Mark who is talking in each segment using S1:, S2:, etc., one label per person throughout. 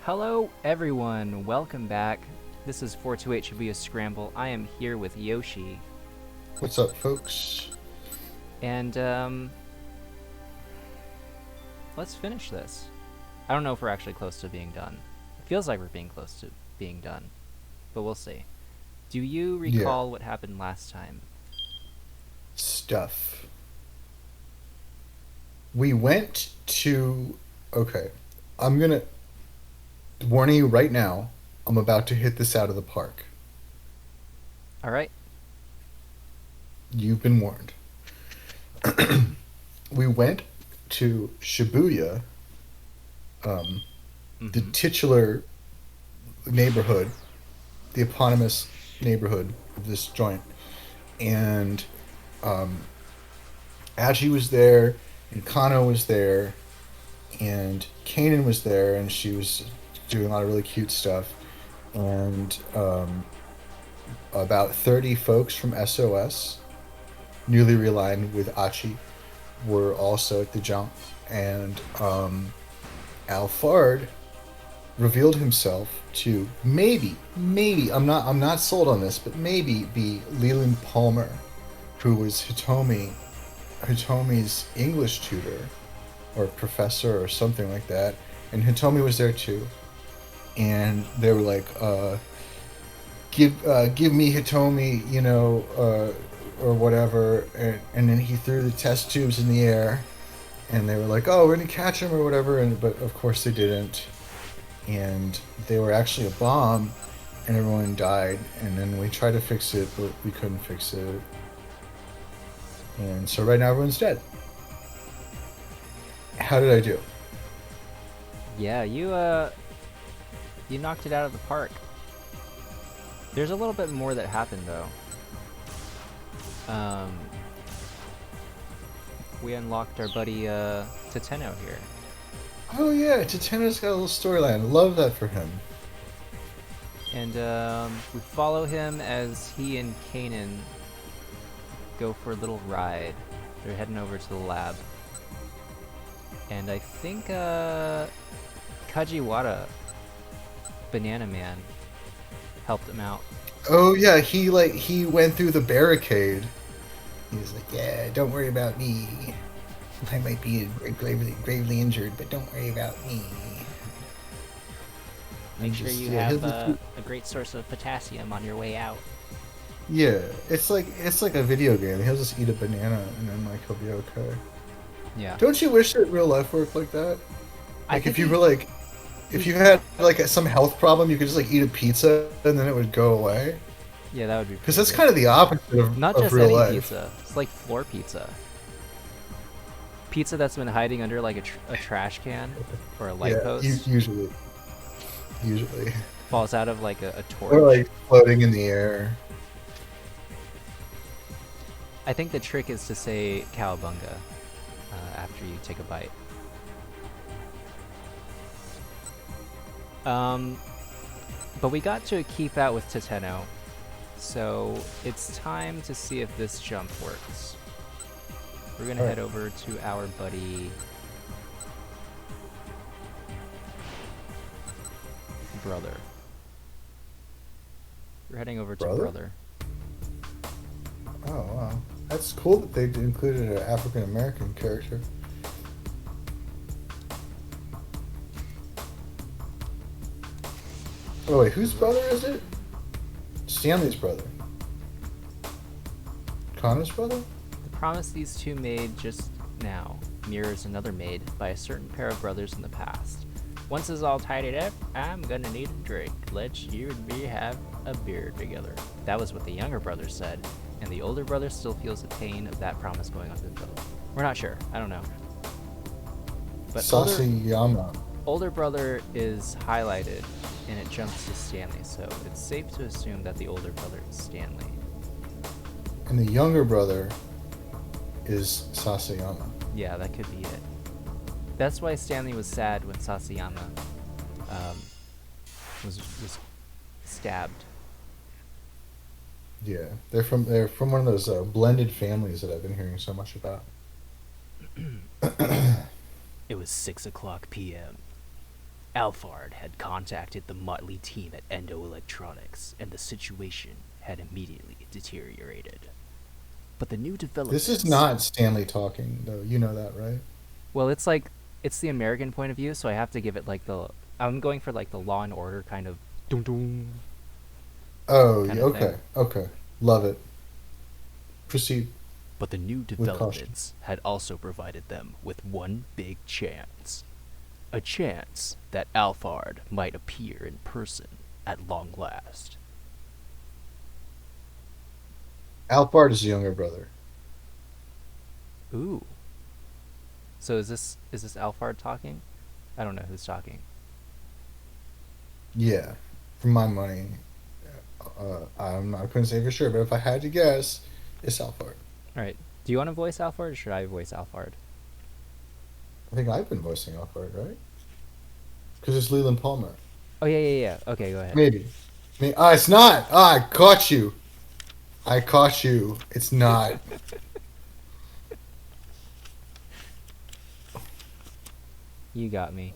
S1: Hello, everyone. Welcome back. This is 428 Shibuya Scramble. I am here with Yoshi.
S2: What's up, folks?
S1: And, let's finish this. I don't know if we're actually close to being done. It feels like we're being close to being done, but we'll see. Do you
S2: Yeah,
S1: recall what happened last time?
S2: stuff. We went to. Okay, I'm gonna warning you right now. I'm about to hit this out of the park.
S1: Alright.
S2: You've been warned. We went to Shibuya, um, the
S1: Mm-hmm.
S2: titular neighborhood, the eponymous neighborhood of this joint, and um, Aji was there, and Kano was there, and Kanan was there, and she was doing a lot of really cute stuff. And about 30 folks from SOS, newly realigned with Achi, were also at the jump. And Alfard revealed himself to maybe I'm not sold on this, but maybe be Leland Palmer, who was Hitomi's English tutor or professor or something like that. And Hitomi was there too. And they were like, give me Hitomi, or whatever. And then he threw the test tubes in the air, and they were like, oh, we're gonna catch him or whatever. And but of course they didn't, and they were actually a bomb, and everyone died. And then we tried to fix it, but we couldn't fix it. And so right now everyone's dead. How did I do?
S1: Yeah, you knocked it out of the park. There's a little bit more that happened, though. Um, we unlocked our buddy, Tateno here.
S2: Oh yeah, Tateno's got a little storyline. Love that for him.
S1: And we follow him as he and Kanan go for a little ride. They're heading over to the lab. And I think Kajiwara, Banana Man, helped him out.
S2: Oh yeah, he went through the barricade. He was like, "Yeah, don't worry about me. I might be gravely injured, but don't worry about me."
S1: Make
S2: And
S1: sure
S2: just
S1: you
S2: yeah, he'll
S1: have
S2: just
S1: a great source of potassium on your way out.
S2: yeah. It's like a video game. He'll just eat a banana and then like he'll be okay.
S1: Yeah.
S2: Don't you wish that real life worked like that?
S1: I
S2: Like
S1: think
S2: if you were like if you had like some health problem, you could just like eat a pizza and then it would go away.
S1: yeah, that would be
S2: Because
S1: pretty
S2: that's
S1: good.
S2: kind of the opposite
S1: Not
S2: of
S1: just
S2: real
S1: any
S2: life.
S1: pizza. It's like floor pizza. Pizza that's been hiding under like a trash can or a light
S2: Yeah,
S1: post
S2: usually,
S1: falls out of like a
S2: or
S1: torch.
S2: like floating in the air.
S1: I think the trick is to say cowabunga after you take a bite. Um, but we got to keep out with Tateno, so it's time to see if this jump works. We're gonna
S2: All
S1: head
S2: right,
S1: over to our buddy Brother. We're heading over to
S2: brother.
S1: Brother.
S2: Oh wow, that's cool that they included an African American character. Oh wait, whose brother is it? Stanley's brother. Connor's brother?
S1: The promise these two made just now mirrors another made by a certain pair of brothers in the past. Once it's all tidied up, I'm gonna need a drink. Let's you and me have a beer together. That was what the younger brother said, and the older brother still feels the pain of that promise going unfulfilled. We're not sure. I don't know. But
S2: Sasayama.
S1: older brother is highlighted, and it jumps to Stanley, so it's safe to assume that the older brother is Stanley.
S2: And the younger brother is Sasayama.
S1: Yeah, that could be it. That's why Stanley was sad when Sasayama um, was stabbed.
S2: Yeah, they're from one of those blended families that I've been hearing so much about.
S1: It was 6 o'clock p.m. Alphard had contacted the motley team at Endo Electronics, and the situation had immediately deteriorated. But the new
S2: This is
S1: developments...
S2: not Stanley talking, though. You know that, right?
S1: Well, it's like, it's the American point of view, so I have to give it like the... I'm going for like the Law and Order kind of... Dum dum
S2: Oh,
S1: kind of thing.
S2: okay, okay. Love it. Proceed
S1: But the new
S2: with caution.
S1: developments had also provided them with one big chance. A chance that Alphard might appear in person at long last.
S2: Alphard is the younger brother.
S1: Ooh. So is this Alphard talking? I don't know who's talking.
S2: Yeah, for my money, I'm not going to say for sure, but if I had to guess, it's Alphard.
S1: Alright. Do you want to voice Alphard or should I voice Alphard?
S2: I think I've been voicing Alphard, right? Because it's Leland Palmer.
S1: Oh yeah. Okay, go ahead.
S2: Maybe. It's not. I caught you. I caught you. It's not.
S1: You got me.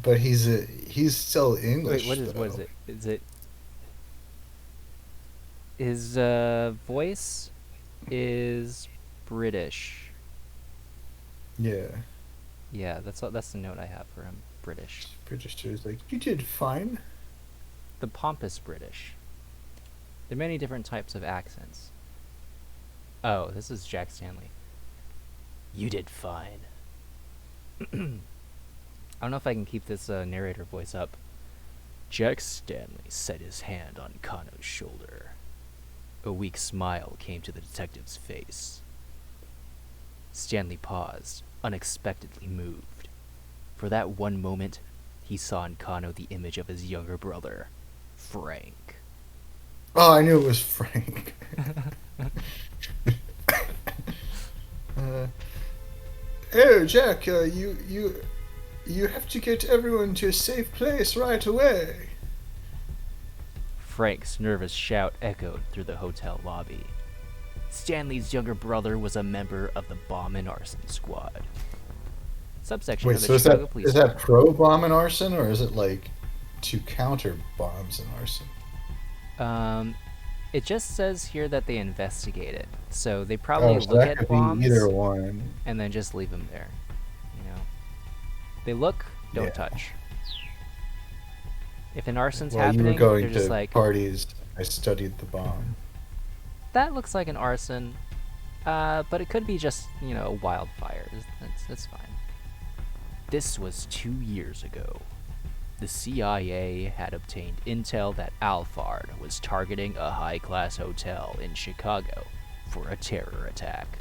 S2: But he's still English.
S1: Wait, what is
S2: though.
S1: it? Is it his voice is British.
S2: Yeah.
S1: Yeah, that's the note I have for him. British.
S2: British too is like, you did fine.
S1: The pompous British. There are many different types of accents. Oh, this is Jack Stanley. You did fine. I don't know if I can keep this narrator voice up. Jack Stanley set his hand on Kano's shoulder. A weak smile came to the detective's face. Stanley paused, unexpectedly moved. For that one moment, he saw in Kano the image of his younger brother, Frank.
S2: Oh, I knew it was Frank. uh, oh, Jack, you have to get everyone to a safe place right away.
S1: Frank's nervous shout echoed through the hotel lobby. Stanley's younger brother was a member of the Bomb and Arson Squad. Subsection
S2: Wait,
S1: of the
S2: so
S1: Chicago Police
S2: is that
S1: Department.
S2: pro bomb and arson, or is it like to counter bombs and arson?
S1: It just says here that they investigate it. So they
S2: Oh,
S1: probably
S2: so
S1: look
S2: that
S1: at
S2: could be
S1: bombs
S2: either one.
S1: and then just leave them there. You know, they look, don't
S2: Yeah.
S1: touch. If an arson's
S2: While you were
S1: happening,
S2: going
S1: they're just
S2: to
S1: like,
S2: parties, I studied the bomb.
S1: that looks like an arson, but it could be just, a wildfire. That's fine. This was 2 years ago. The CIA had obtained intel that Alphard was targeting a high-class hotel in Chicago for a terror attack.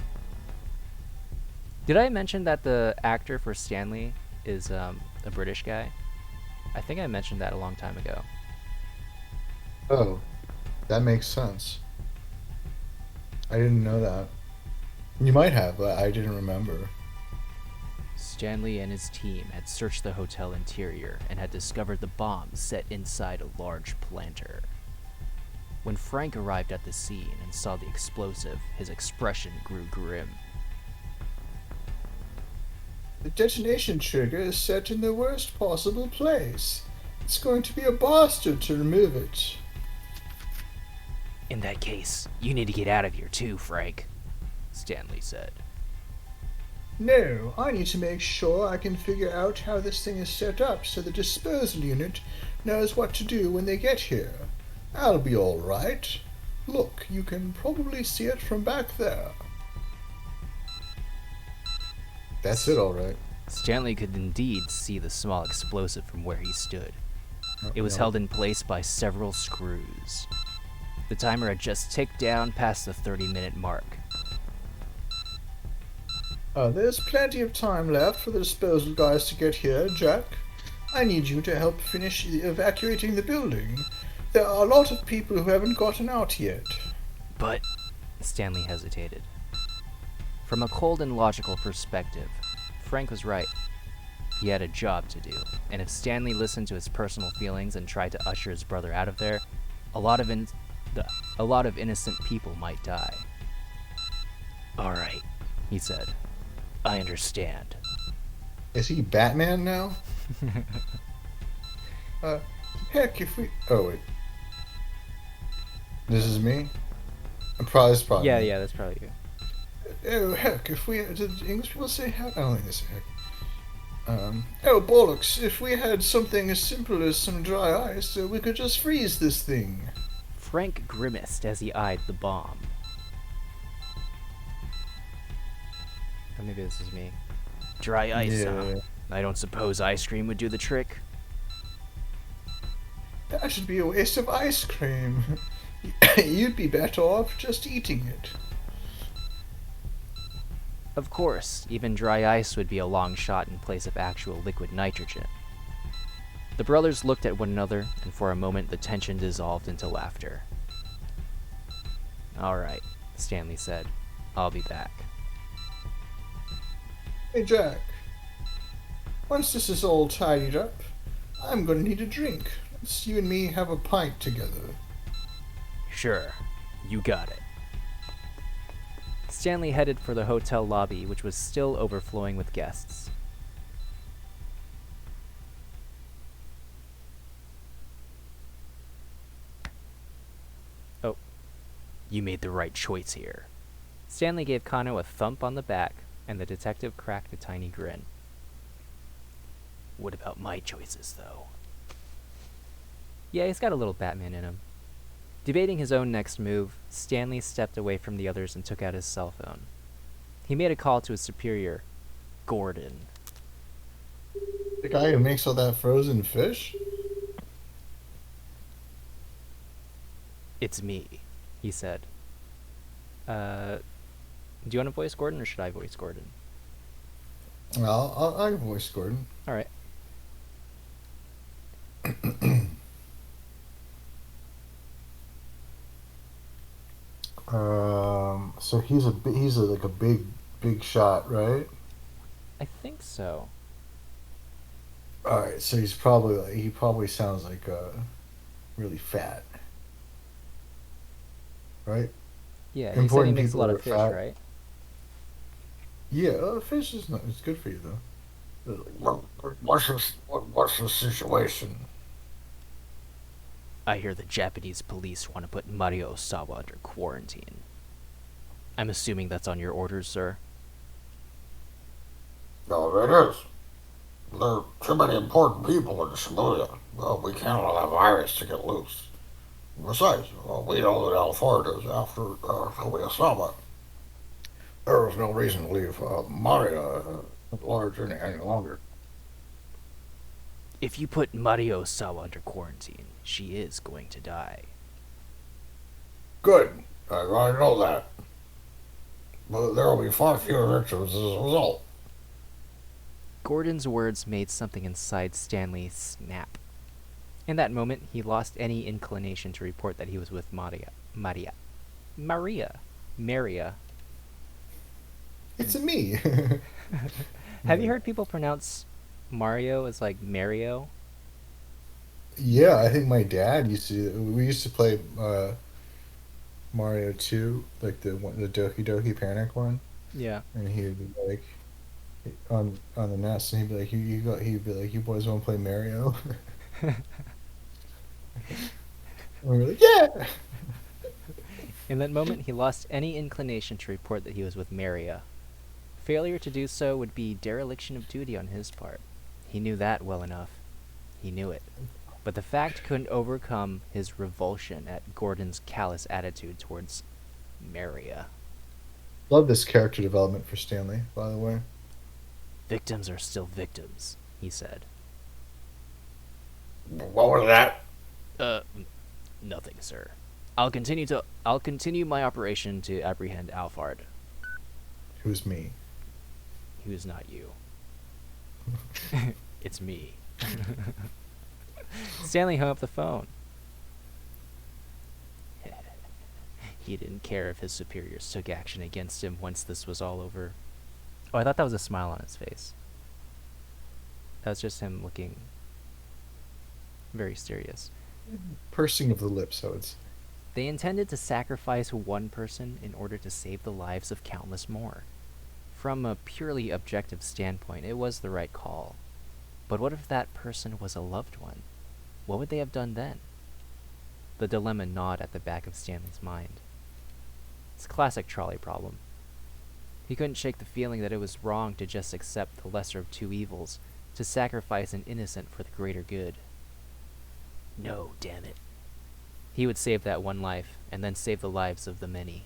S1: Did I mention that the actor for Stanley is a British guy? I think I mentioned that a long time ago.
S2: Oh, that makes sense. I didn't know that. You might have, but I didn't remember.
S1: Stanley and his team had searched the hotel interior and had discovered the bomb set inside a large planter. When Frank arrived at the scene and saw the explosive, his expression grew grim.
S2: The detonation trigger is set in the worst possible place. It's going to be a bastard to remove it.
S1: In that case, you need to get out of here too, Frank, Stanley said.
S2: No, I need to make sure I can figure out how this thing is set up so the disposal unit knows what to do when they get here. I'll be all right. Look, you can probably see it from back there. That's it, all right.
S1: Stanley could indeed see the small explosive from where he stood. It was held in place by several screws. The timer had just ticked down past the 30-minute mark.
S2: There's plenty of time left for the disposal guys to get here, Jack. I need you to help finish evacuating the building. There are a lot of people who haven't gotten out yet.
S1: But, Stanley hesitated. From a cold and logical perspective, Frank was right. He had a job to do, and if Stanley listened to his personal feelings and tried to usher his brother out of there, a lot of innocent people might die. All right, he said. I understand.
S2: Is he Batman now? Uh, heck, if we... Oh, wait. This is me? It's probably
S1: Yeah,
S2: me.
S1: yeah, that's probably you.
S2: Oh, heck, if we... Did English people say heck? I don't think they say heck. Oh, bollocks, if we had something as simple as some dry ice, we could just freeze this thing.
S1: Frank grimaced as he eyed the bomb. Or maybe this is me. Dry ice, huh?
S2: Yeah.
S1: I don't suppose ice cream would do the trick.
S2: That should be a waste of ice cream. You'd be better off just eating it.
S1: Of course, even dry ice would be a long shot in place of actual liquid nitrogen. The brothers looked at one another, and for a moment the tension dissolved into laughter. All right, Stanley said. I'll be back.
S2: Hey, Jack. Once this is all tidied up, I'm gonna need a drink. Let's you and me have a pint together.
S1: Sure, you got it. Stanley headed for the hotel lobby, which was still overflowing with guests. Oh, you made the right choice here. Stanley gave Kano a thump on the back, and the detective cracked a tiny grin. What about my choices, though? Yeah, he's got a little Batman in him. Debating his own next move, Stanley stepped away from the others and took out his cell phone. He made a call to his superior, Gordon.
S2: The guy who makes all that frozen fish?
S1: It's me, he said. Do you want to voice Gordon, or should I voice Gordon?
S2: Well, I'll voice Gordon.
S1: Alright.
S2: So he's like a big shot, right?
S1: I think so.
S2: All right, so he probably sounds like really fat, right?
S1: Yeah, he said he
S2: Important
S1: makes a lot
S2: people
S1: of
S2: are
S1: fish,
S2: fat.
S1: right?
S2: Yeah, fish is not. It's good for you though. What's the situation?
S1: I hear the Japanese police want to put Mario Osawa under quarantine. I'm assuming that's on your orders, sir?
S2: No, it is. There are too many important people in Shibuya. Well, we can't allow that virus to get loose. Besides, we know that Alford is after Shibuya-sama. There was no reason to leave Maria at large any longer.
S1: If you put Mario Osawa under quarantine, she is going to die.
S2: Good. I know that. But there will be far fewer victims as a result.
S1: Gordon's words made something inside Stanley snap. In that moment, he lost any inclination to report that he was with Maria.
S2: It's a me.
S1: Have you heard people pronounce Mario as like Mario?
S2: Yeah, I think my dad used to. We used to play Mario 2, like the Doki Doki Panic one,
S1: Yeah.
S2: and he would be like on the NES, and he'd be like, he'd be like, you boys want to play Mario? And we were like, yeah.
S1: In that moment, he lost any inclination to report that he was with Maria. Failure to do so would be dereliction of duty on his part. He knew that well enough. He knew it. But the fact couldn't overcome his revulsion at Gordon's callous attitude towards Maria.
S2: Love this character development for Stanley, by the way.
S1: Victims are still victims, he said.
S2: What was that?
S1: Nothing, sir. I'll continue my operation to apprehend Alfard.
S2: Who's me?
S1: Who's not you? It's me. Stanley hung up the phone. He didn't care if his superiors took action against him once this was all over. Oh, I thought that was a smile on his face. That was just him looking very serious.
S2: Pursing of the lips, I would say.
S1: They intended to sacrifice one person in order to save the lives of countless more. From a purely objective standpoint, it was the right call. But what if that person was a loved one? What would they have done then? The dilemma gnawed at the back of Stanley's mind. It's a classic trolley problem. He couldn't shake the feeling that it was wrong to just accept the lesser of two evils, to sacrifice an innocent for the greater good. No, damn it. He would save that one life, and then save the lives of the many.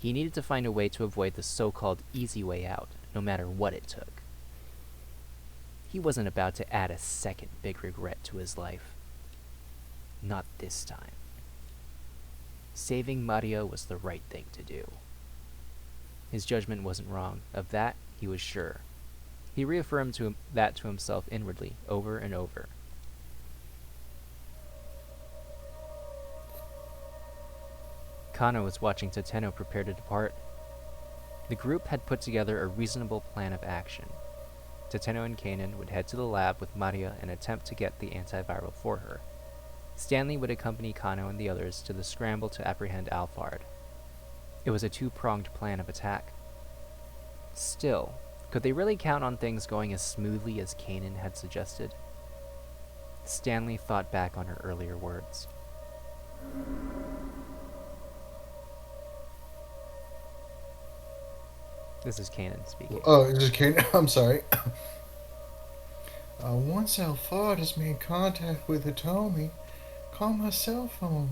S1: He needed to find a way to avoid the so-called easy way out, no matter what it took. He wasn't about to add a second big regret to his life. Not this time. Saving Mario was the right thing to do. His judgment wasn't wrong. Of that, he was sure. He reaffirmed that to himself inwardly, over and over. Kano was watching Tateno prepare to depart. The group had put together a reasonable plan of action. Tateno and Kanan would head to the lab with Maria and attempt to get the antiviral for her. Stanley would accompany Kano and the others to the Scramble to apprehend Alphard. It was a two-pronged plan of attack. Still, could they really count on things going as smoothly as Kanan had suggested? Stanley thought back on her earlier words. This is Kanan speaking.
S2: Oh, is this Kanan? I'm sorry. Once Alphard has made contact with Hitomi, call my cell phone.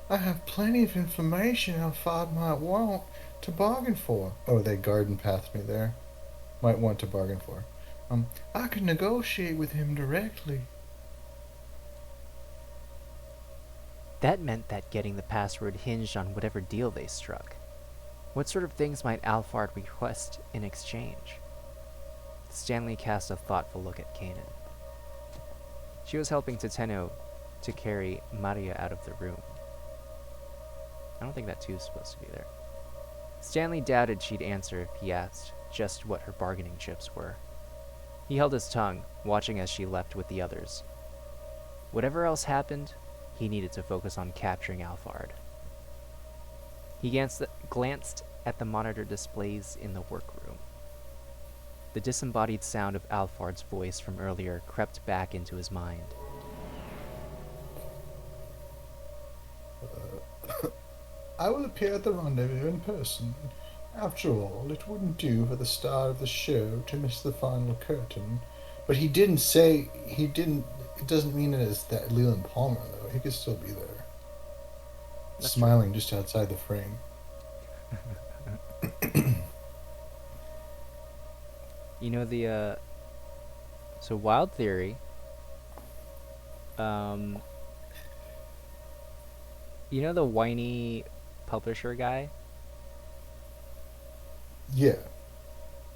S2: I have plenty of information Alphard might want to bargain for. Oh, they garden pathed me there. Might want to bargain for. I can negotiate with him directly.
S1: That meant that getting the password hinged on whatever deal they struck. What sort of things might Alphard request in exchange? Stanley cast a thoughtful look at Kanan. She was helping Tateno to carry Maria out of the room. I don't think that two's supposed to be there. Stanley doubted she'd answer if he asked just what her bargaining chips were. He held his tongue, watching as she left with the others. Whatever else happened, he needed to focus on capturing Alphard. He glanced at the monitor displays in the workroom. The disembodied sound of Alphard's voice from earlier crept back into his mind.
S2: I will appear at the rendezvous in person. After all, it wouldn't do for the star of the show to miss the final curtain. But he didn't say, it doesn't mean it is that Leland Palmer, though. He could still be there. That's smiling true. Just outside the frame.
S1: You know, so Wild Theory, you know the whiny publisher guy?
S2: Yeah.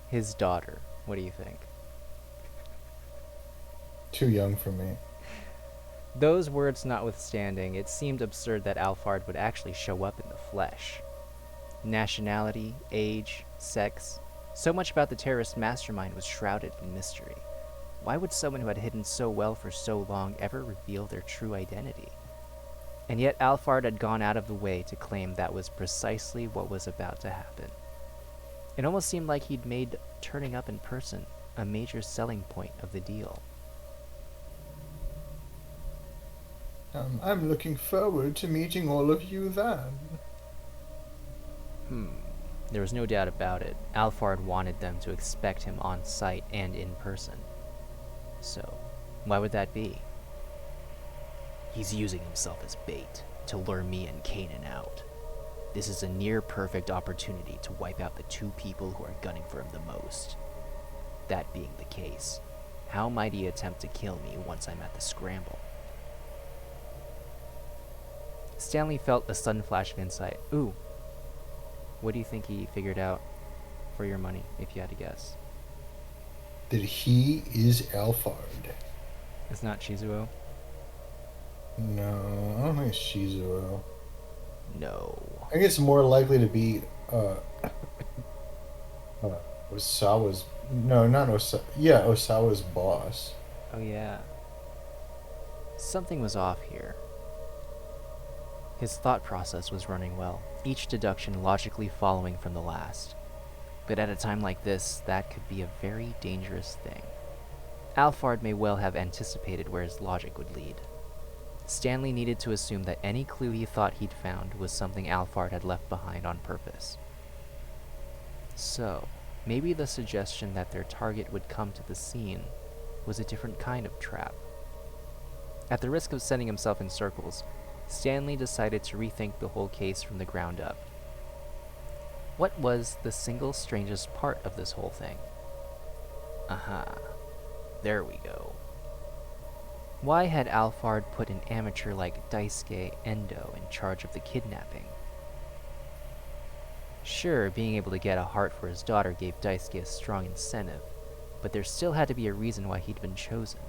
S1: His daughter. What do you think?
S2: Too young for me.
S1: Those words notwithstanding, it seemed absurd that Alphard would actually show up in the flesh. Nationality, age, sex, so much about the terrorist mastermind was shrouded in mystery. Why would someone who had hidden so well for so long ever reveal their true identity? And yet Alphard had gone out of the way to claim that was precisely what was about to happen. It almost seemed like he'd made turning up in person a major selling point of the deal.
S2: I'm looking forward to meeting all of you then.
S1: There was no doubt about it. Alphard wanted them to expect him on site and in person. So, why would that be? He's using himself as bait to lure me and Kanan out. This is a near-perfect opportunity to wipe out the two people who are gunning for him the most. That being the case, how might he attempt to kill me once I'm at the Scramble? Stanley felt a sudden flash of insight. Ooh. What do you think he figured out for your money, if you had to guess?
S2: That he is Alphard.
S1: It's not Shizuo?
S2: No, I don't think it's Shizuo.
S1: No.
S2: I think it's more likely to be Osawa's... No, not Osawa. Yeah, Osawa's boss.
S1: Oh yeah. Something was off here. His thought process was running well, each deduction logically following from the last. But at a time like this, that could be a very dangerous thing. Alphard may well have anticipated where his logic would lead. Stanley needed to assume that any clue he thought he'd found was something Alphard had left behind on purpose. So, maybe the suggestion that their target would come to the scene was a different kind of trap. At the risk of sending himself in circles, Stanley decided to rethink the whole case from the ground up. What was the single strangest part of this whole thing? Aha. There we go. Why had Alphard put an amateur like Daisuke Endo in charge of the kidnapping? Sure, being able to get a heart for his daughter gave Daisuke a strong incentive, but there still had to be a reason why he'd been chosen.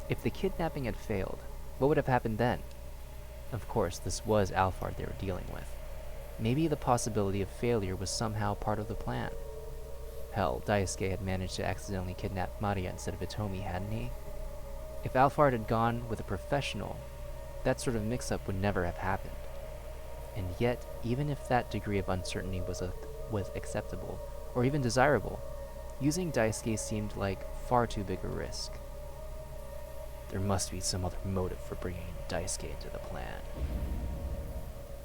S1: If the kidnapping had failed, what would have happened then? Of course, this was Alphard they were dealing with. Maybe the possibility of failure was somehow part of the plan. Hell, Daisuke had managed to accidentally kidnap Maria instead of Hitomi, hadn't he? If Alphard had gone with a professional, that sort of mix-up would never have happened. And yet, even if that degree of uncertainty was acceptable, or even desirable, using Daisuke seemed like far too big a risk. There must be some other motive for bringing Daisuke into the plan.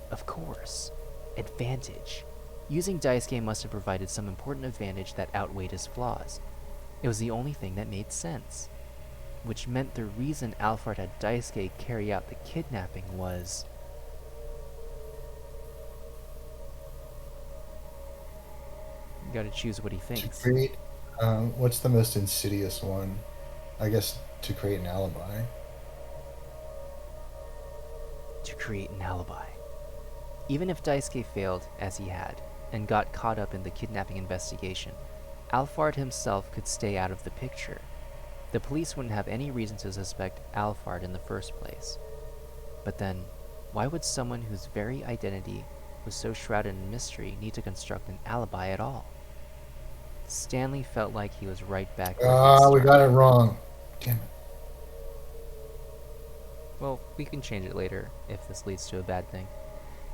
S1: Of course. Advantage. Using Daisuke must have provided some important advantage that outweighed his flaws. It was the only thing that made sense. Which meant the reason Alphard had Daisuke carry out the kidnapping was... You gotta choose what he thinks.
S2: To create, what's the most insidious one? I guess to create an alibi.
S1: To create an alibi. Even if Daisuke failed, as he had, and got caught up in the kidnapping investigation, Alphard himself could stay out of the picture. The police wouldn't have any reason to suspect Alphard in the first place. But then, why would someone whose very identity was so shrouded in mystery need to construct an alibi at all? Stanley felt like he was right back where he'd
S2: We got it
S1: started.
S2: wrong. Damn it.
S1: Well, we can change it later, if this leads to a bad thing.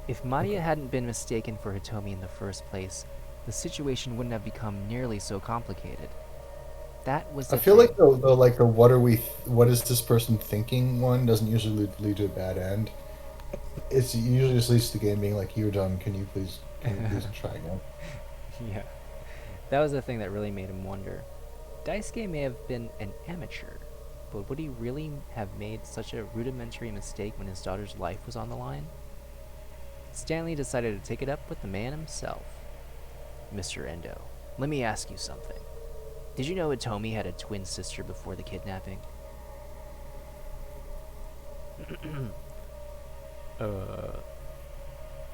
S1: If Maria hadn't been mistaken for Hitomi in the first place, the situation wouldn't have become nearly so complicated. That was the
S2: I feel
S1: thing.
S2: like the what is this person thinking one doesn't usually lead to a bad end. It's usually just leads to the game being like, you're done. Can you please try again?
S1: Yeah. That was the thing that really made him wonder. Daisuke may have been an amateur, but would he really have made such a rudimentary mistake when his daughter's life was on the line? Stanley decided to take it up with the man himself. Mr. Endo, let me ask you something. Did you know Hitomi had a twin sister before the kidnapping?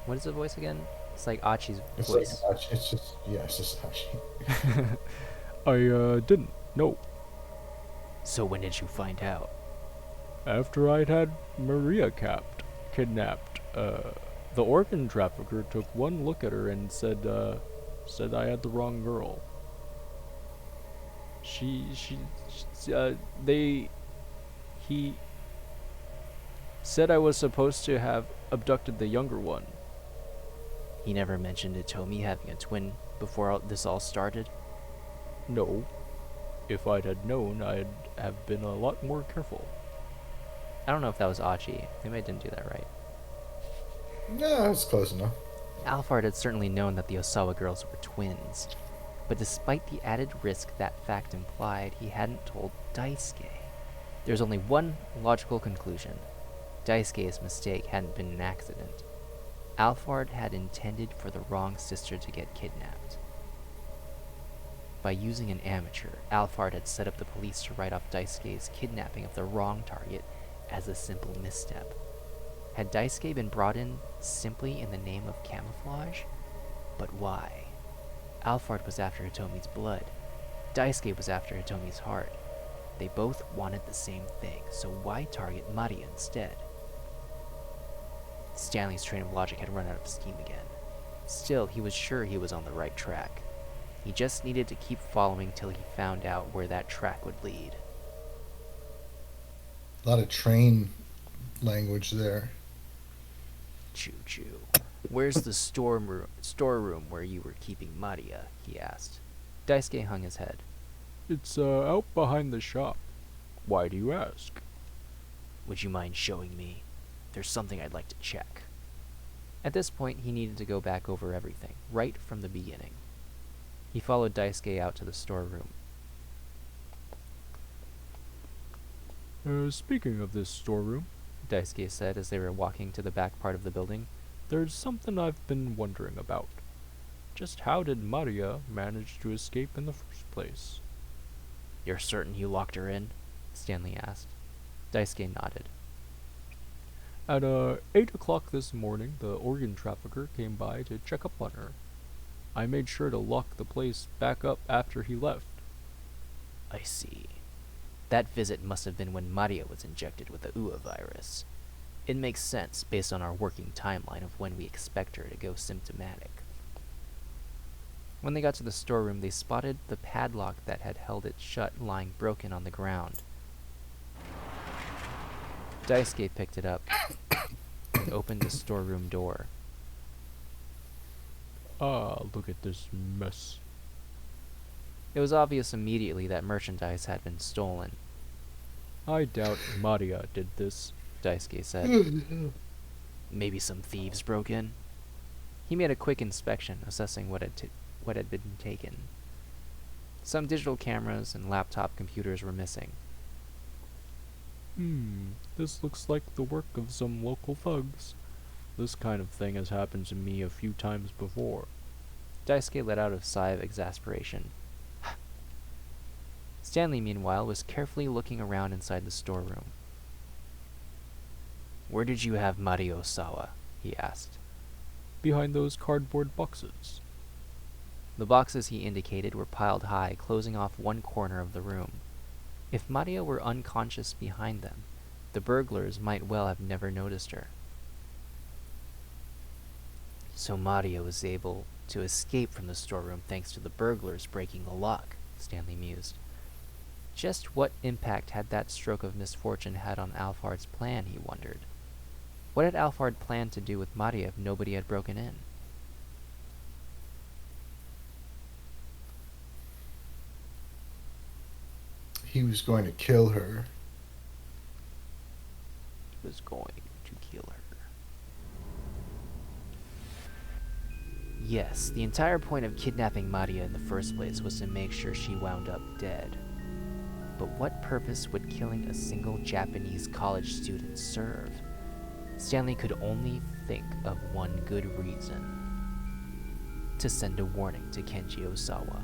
S1: What is the voice again? It's like Achi's voice.
S2: It's just Hachi.
S3: I didn't. No.
S1: So when did you find out?
S3: After I'd had Maria kidnapped, the orphan trafficker took one look at her and said I had the wrong girl. He said I was supposed to have abducted the younger one.
S1: He never mentioned Hitomi having a twin before this all started?
S3: No. If I'd had known, I'd have been a lot more careful.
S1: I don't know if that was Achi. Maybe I didn't do that right.
S2: No, it's close enough.
S1: Alphard had certainly known that the Osawa girls were twins, but despite the added risk that fact implied, he hadn't told Daisuke. There was only one logical conclusion. Daisuke's mistake hadn't been an accident. Alphard had intended for the wrong sister to get kidnapped. By using an amateur, Alphard had set up the police to write off Daisuke's kidnapping of the wrong target as a simple misstep. Had Daisuke been brought in simply in the name of camouflage? But why? Alphard was after Hitomi's blood. Daisuke was after Hitomi's heart. They both wanted the same thing, so why target Maria instead? Stanley's train of logic had run out of steam again. Still, he was sure he was on the right track. He just needed to keep following till he found out where that track would lead.
S2: A lot of train language there.
S1: Choo-choo. Where's the storeroom where you were keeping Maria? He asked. Daisuke hung his head.
S3: It's out behind the shop. Why do you ask?
S1: Would you mind showing me? There's something I'd like to check. At this point, he needed to go back over everything, right from the beginning. He followed Daisuke out to the storeroom.
S3: Speaking of this storeroom,
S1: Daisuke said as they were walking to the back part of the building.
S3: there's something I've been wondering about. Just how did Maria manage to escape in the first place?
S1: You're certain you locked her in? Stanley asked. Daisuke nodded.
S3: At 8 o'clock this morning, the organ trafficker came by to check up on her. I made sure to lock the place back up after he left.
S1: I see. That visit must have been when Maria was injected with the UA virus. It makes sense based on our working timeline of when we expect her to go symptomatic. When they got to the storeroom, they spotted the padlock that had held it shut lying broken on the ground. Daisuke picked it up and opened the storeroom door.
S3: Ah, look at this mess.
S1: It was obvious immediately that merchandise had been stolen.
S3: I doubt Maria did this.
S1: Daisuke said. Maybe some thieves broke in? He made a quick inspection, assessing what had been taken. Some digital cameras and laptop computers were missing.
S3: This looks like the work of some local thugs. This kind of thing has happened to me a few times before.
S1: Daisuke let out a sigh of exasperation. Stanley, meanwhile, was carefully looking around inside the storeroom. Where did you have Mario-sawa? He asked.
S3: Behind those cardboard boxes.
S1: The boxes he indicated were piled high, closing off one corner of the room. If Maria were unconscious behind them, the burglars might well have never noticed her. So Maria was able to escape from the storeroom thanks to the burglars breaking the lock, Stanley mused. Just what impact had that stroke of misfortune had on Alphard's plan, he wondered. What had Alphard planned to do with Maria if nobody had broken in?
S2: He was going to kill her.
S1: He was going to kill her. Yes, the entire point of kidnapping Maria in the first place was to make sure she wound up dead. But what purpose would killing a single Japanese college student serve? Stanley could only think of one good reason. To send a warning to Kenji Osawa.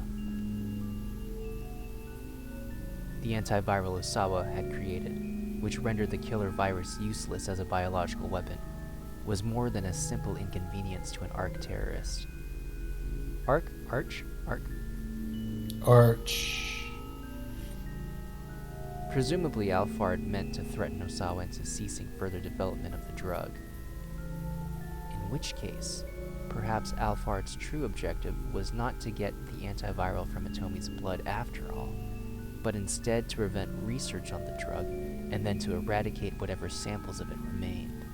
S1: The antiviral Osawa had created, which rendered the killer virus useless as a biological weapon, was more than a simple inconvenience to an Arch terrorist. Arch? Presumably Alphard meant to threaten Osawa into ceasing further development of the drug. In which case, perhaps Alphard's true objective was not to get the antiviral from Atomi's blood after all, but instead to prevent research on the drug and then to eradicate whatever samples of it remained.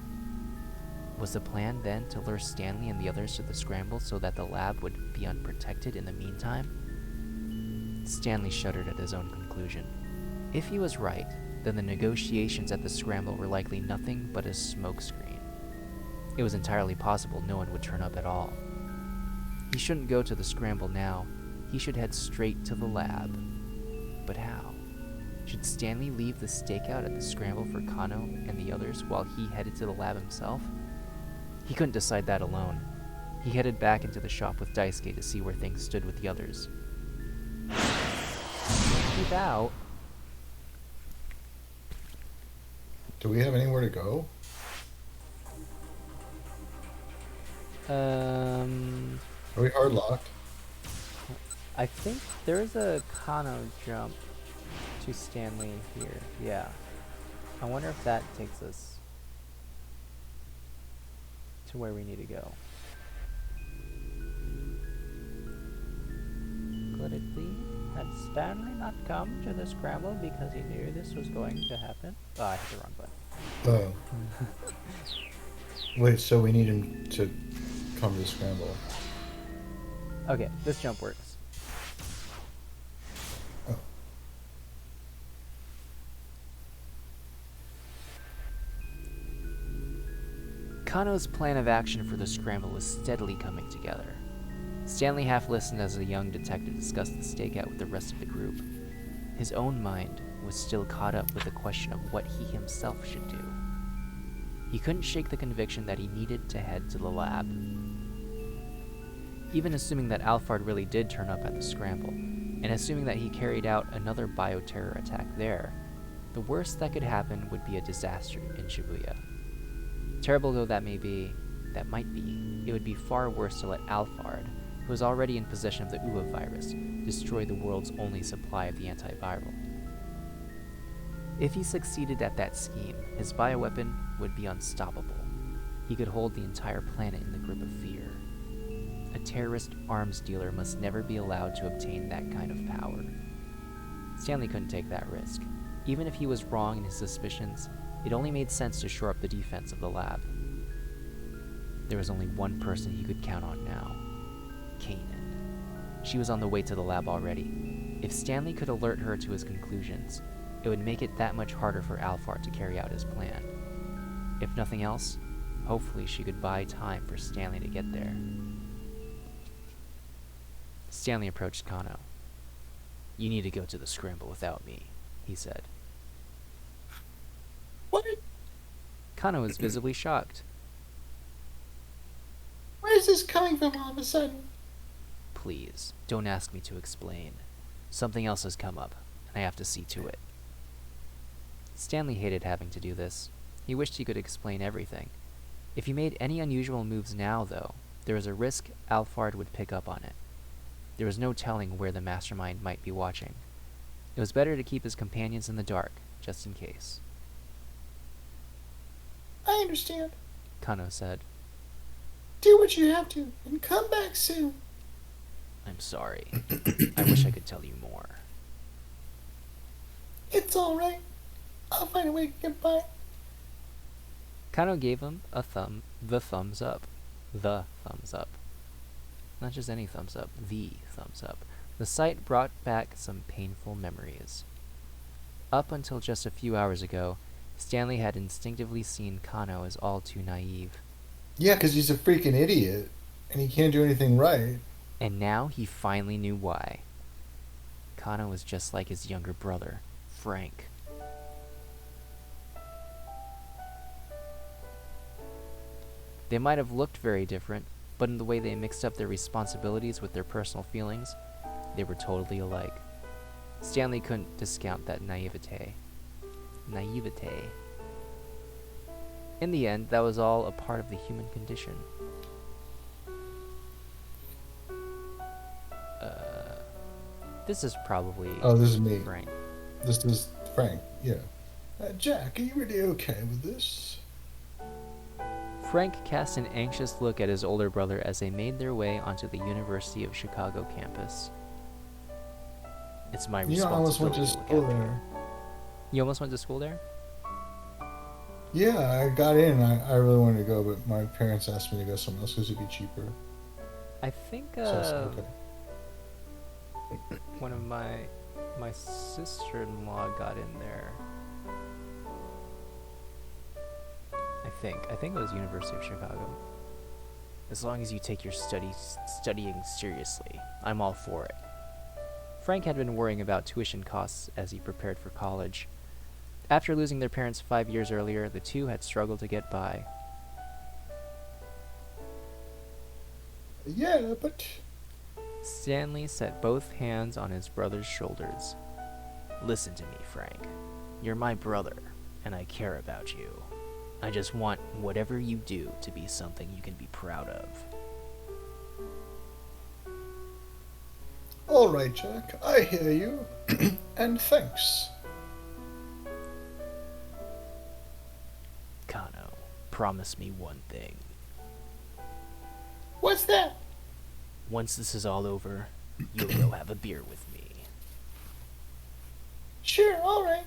S1: Was the plan then to lure Stanley and the others to the Scramble so that the lab would be unprotected in the meantime? Stanley shuddered at his own conclusion. If he was right, then the negotiations at the Scramble were likely nothing but a smokescreen. It was entirely possible no one would turn up at all. He shouldn't go to the Scramble now. He should head straight to the lab. But how? Should Stanley leave the stakeout at the Scramble for Kano and the others while he headed to the lab himself? He couldn't decide that alone. He headed back into the shop with Daisuke to see where things stood with the others. Keep out.
S2: Do we have anywhere to go? Are we hard locked?
S1: I think there's a Kano jump to Stanley here. Yeah. I wonder if that takes us to where we need to go. Could it be that Stanley not come to the Scramble because he knew this was going to happen? Oh, I hit the wrong button.
S2: Oh. Wait, so we need him to come to the Scramble.
S1: Okay, this jump works.
S2: Oh.
S1: Kano's plan of action for the scramble was steadily coming together. Stanley half listened as the young detective discussed the stakeout with the rest of the group. His own mind was still caught up with the question of what he himself should do. He couldn't shake the conviction that he needed to head to the lab. Even assuming that Alphard really did turn up at the scramble, and assuming that he carried out another bioterror attack there, the worst that could happen would be a disaster in Shibuya. Terrible though that might be, it would be far worse to let Alphard, who was already in possession of the Uwa virus, destroy the world's only supply of the antiviral. If he succeeded at that scheme, his bioweapon would be unstoppable. He could hold the entire planet in the grip of fear. A terrorist arms dealer must never be allowed to obtain that kind of power. Stanley couldn't take that risk. Even if he was wrong in his suspicions, it only made sense to shore up the defense of the lab. There was only one person he could count on now. Kanan. She was on the way to the lab already. If Stanley could alert her to his conclusions, it would make it that much harder for Alphard to carry out his plan. If nothing else, hopefully she could buy time for Stanley to get there. Stanley approached Kano. "You need to go to the scramble without me," he said.
S2: What?
S1: Kano was visibly shocked.
S2: Where is this coming from all of a sudden?
S1: "Please, don't ask me to explain. Something else has come up, and I have to see to it." Stanley hated having to do this. He wished he could explain everything. If he made any unusual moves now, though, there was a risk Alphard would pick up on it. There was no telling where the mastermind might be watching. It was better to keep his companions in the dark, just in case.
S2: I understand.
S1: Kano said.
S2: Do what you have to, and come back soon.
S1: "I'm sorry. I wish I could tell you more."
S2: It's alright. I'll find a way to get by.
S1: Kano gave him the thumbs up. The thumbs up. Not just any thumbs up, the thumbs up. The sight brought back some painful memories. Up until just a few hours ago, Stanley had instinctively seen Kano as all too naive.
S2: Yeah, because he's a freaking idiot, and he can't do anything right.
S1: And now he finally knew why. Kano was just like his younger brother, Frank. They might have looked very different, but in the way they mixed up their responsibilities with their personal feelings, they were totally alike. Stanley couldn't discount that naivete. In the end, that was all a part of the human condition. This is probably...
S2: Oh, this is me.
S1: Frank.
S2: This is Frank, yeah. Jack, are you really okay with this?
S1: Frank cast an anxious look at his older brother as they made their way onto the University of Chicago campus. "It's my
S2: You know, I almost went
S1: responsibility
S2: to
S1: to look
S2: school
S1: after you."
S2: there.
S1: You almost went to school there?
S2: Yeah, I got in. I really wanted to go, but my parents asked me to go somewhere else because it'd be cheaper.
S1: I think
S2: So I said, okay.
S1: one of my sister-in-law got in there. I think it was University of Chicago. "As long as you take your studying seriously, I'm all for it." Frank had been worrying about tuition costs as he prepared for college. After losing their parents 5 years earlier, the two had struggled to get by.
S2: Yeah, but...
S1: Stanley set both hands on his brother's shoulders. "Listen to me, Frank. You're my brother, and I care about you. I just want whatever you do to be something you can be proud of."
S2: All right, Jack, I hear you. And thanks.
S1: "Kano, promise me one thing.
S2: What's that?
S1: Once this is all over, you'll go have a beer with me.
S2: Sure, all right.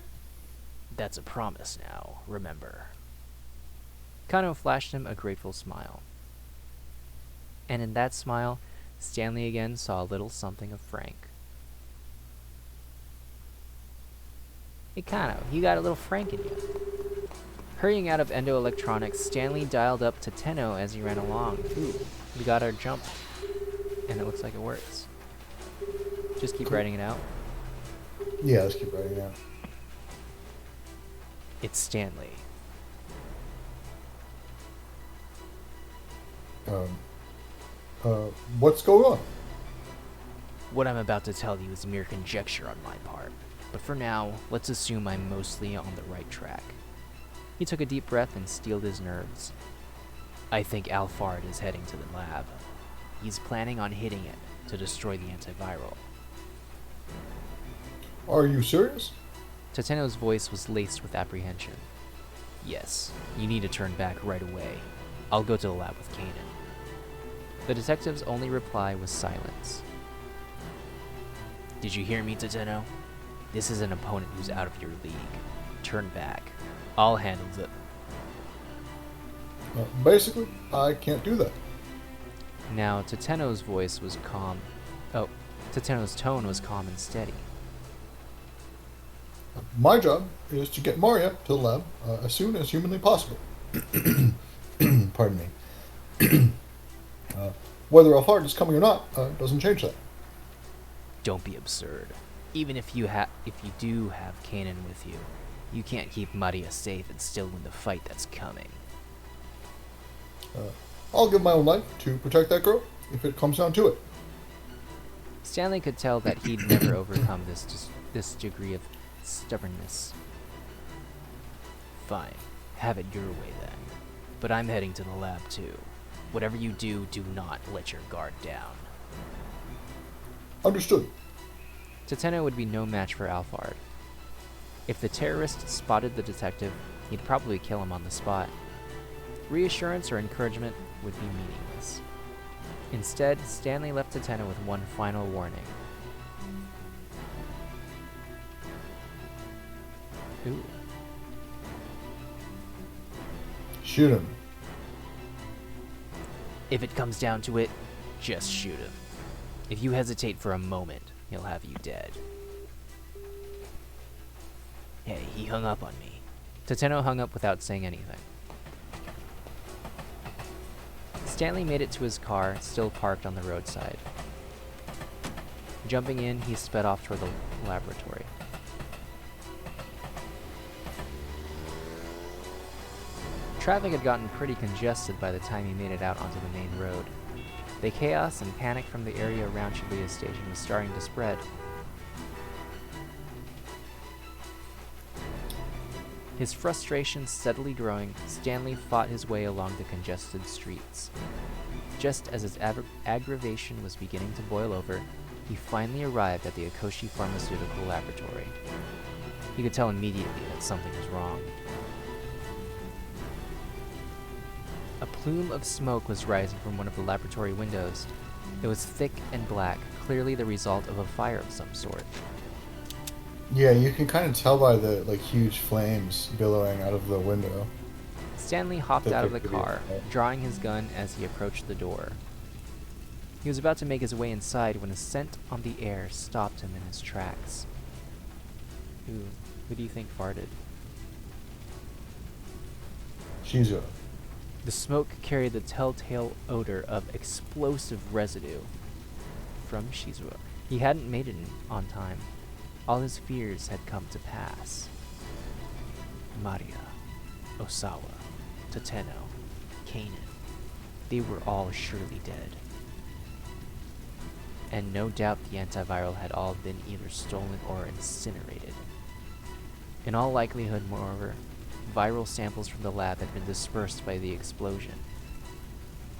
S1: That's a promise now, remember." Kano flashed him a grateful smile. And in that smile, Stanley again saw a little something of Frank. "Hey Kano, you got a little Frank in you." Hurrying out of Endo Electronics, Stanley dialed up Tateno as he ran along. Ooh, we got our jump. And it looks like it works. Just keep writing it out.
S2: Yeah, let's keep writing it out.
S1: It's Stanley.
S2: What's going on?
S1: What I'm about to tell you is mere conjecture on my part. But for now, let's assume I'm mostly on the right track. He took a deep breath and steeled his nerves. I think Alphard is heading to the lab. He's planning on hitting it to destroy the antiviral.
S2: Are you serious?
S1: Tateno's voice was laced with apprehension. Yes, you need to turn back right away. I'll go to the lab with Kanan. The detective's only reply was silence. Did you hear me, Tateno? This is an opponent who's out of your league. Turn back. I'll handle it.
S2: Basically, I can't do that.
S1: Now, Tateno's voice was calm. Oh, Tateno's tone was calm and steady.
S2: My job is to get Maria to the lab as soon as humanly possible. Pardon me. Whether Alphard is coming or not doesn't change that.
S1: Don't be absurd. Even if you do have Kanan with you, you can't keep Maria safe and still win the fight that's coming.
S2: I'll give my own life to protect that girl if it comes down to it.
S1: Stanley could tell that he'd never overcome this degree of stubbornness. Fine, have it your way then. But I'm heading to the lab too. Whatever you do, do not let your guard down.
S2: Understood.
S1: Tateno would be no match for Alphard. If the terrorist spotted the detective, he'd probably kill him on the spot. Reassurance or encouragement would be meaningless. Instead, Stanley left Tateno with one final warning. Ooh.
S2: Shoot him.
S1: If it comes down to it, just shoot him. If you hesitate for a moment, he'll have you dead. Hey, he hung up on me. Tateno hung up without saying anything. Stanley made it to his car, still parked on the roadside. Jumping in, he sped off toward the laboratory. Traffic had gotten pretty congested by the time he made it out onto the main road. The chaos and panic from the area around Shibuya Station was starting to spread. His frustration steadily growing, Stanley fought his way along the congested streets. Just as his aggravation was beginning to boil over, he finally arrived at the Akoshi Pharmaceutical Laboratory. He could tell immediately that something was wrong. A plume of smoke was rising from one of the laboratory windows. It was thick and black, clearly the result of a fire of some sort.
S2: Yeah, you can kind of tell by the huge flames billowing out of the window.
S1: Stanley hopped
S2: That
S1: out of
S2: they're
S1: the
S2: pretty
S1: car,
S2: bad.
S1: drawing his gun as he approached the door. He was about to make his way inside when a scent on the air stopped him in his tracks. Ooh, who do you think farted?
S2: Shizuo.
S1: The smoke carried the telltale odor of explosive residue from Shizuya. He hadn't made it on time. All his fears had come to pass. Maria, Osawa, Tateno, Kanan, they were all surely dead. And no doubt the antiviral had all been either stolen or incinerated. In all likelihood, moreover, viral samples from the lab had been dispersed by the explosion.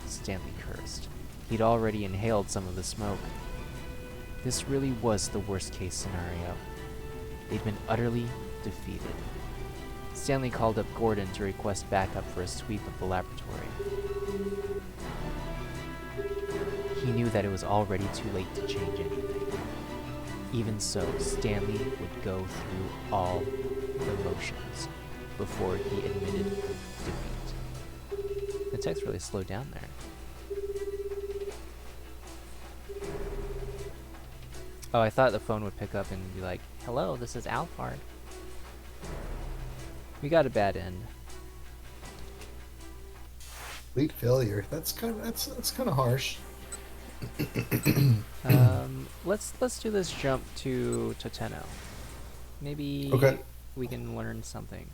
S1: Stanley cursed. He'd already inhaled some of the smoke. This really was the worst-case scenario. They'd been utterly defeated. Stanley called up Gordon to request backup for a sweep of the laboratory. He knew that it was already too late to change anything. Even so, Stanley would go through all the motions before he admitted defeat. The text really slowed down there. Oh, I thought the phone would pick up and be like, "Hello, this is Alphard." We got a bad end.
S2: complete failure. That's kind of harsh.
S1: Let's do this jump to Tateno.
S2: Okay.
S1: Maybe we can learn something.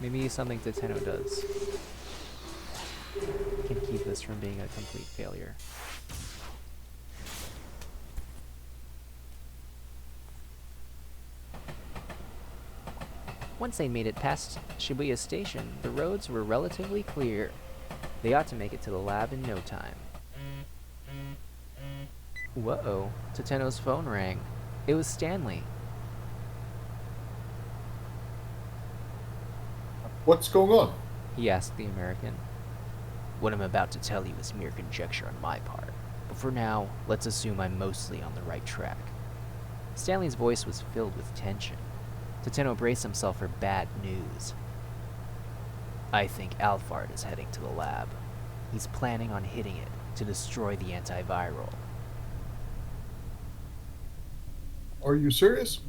S1: Maybe something Tateno does can keep this from being a complete failure. Once they made it past Shibuya Station, the roads were relatively clear. They ought to make it to the lab in no time. Whoa, Tateno's phone rang. It was Stanley.
S2: What's going on?
S1: He asked the American. What I'm about to tell you is mere conjecture on my part, but for now, let's assume I'm mostly on the right track. Stanley's voice was filled with tension. Tateno braced himself for bad news. I think Alphard is heading to the lab. He's planning on hitting it to destroy the antiviral.
S2: Are you serious?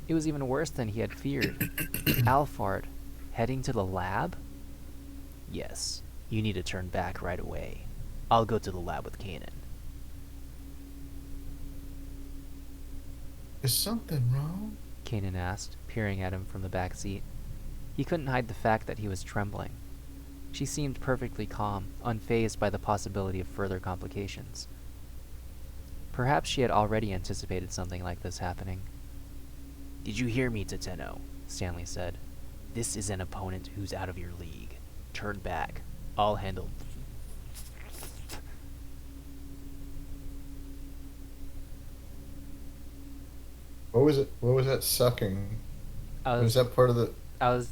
S1: It was even worse than he had feared. Alphard heading to the lab? Yes, you need to turn back right away. I'll go to the lab with Kanan.
S2: Is something wrong?
S1: Kanan asked, peering at him from the back seat. He couldn't hide the fact that he was trembling. She seemed perfectly calm, unfazed by the possibility of further complications. Perhaps she had already anticipated something like this happening. Did you hear me, Tateno? Stanley said. This is an opponent who's out of your league. Turn back. I'll handle...
S2: What was it? What was that sucking? Was that part of the...
S1: I was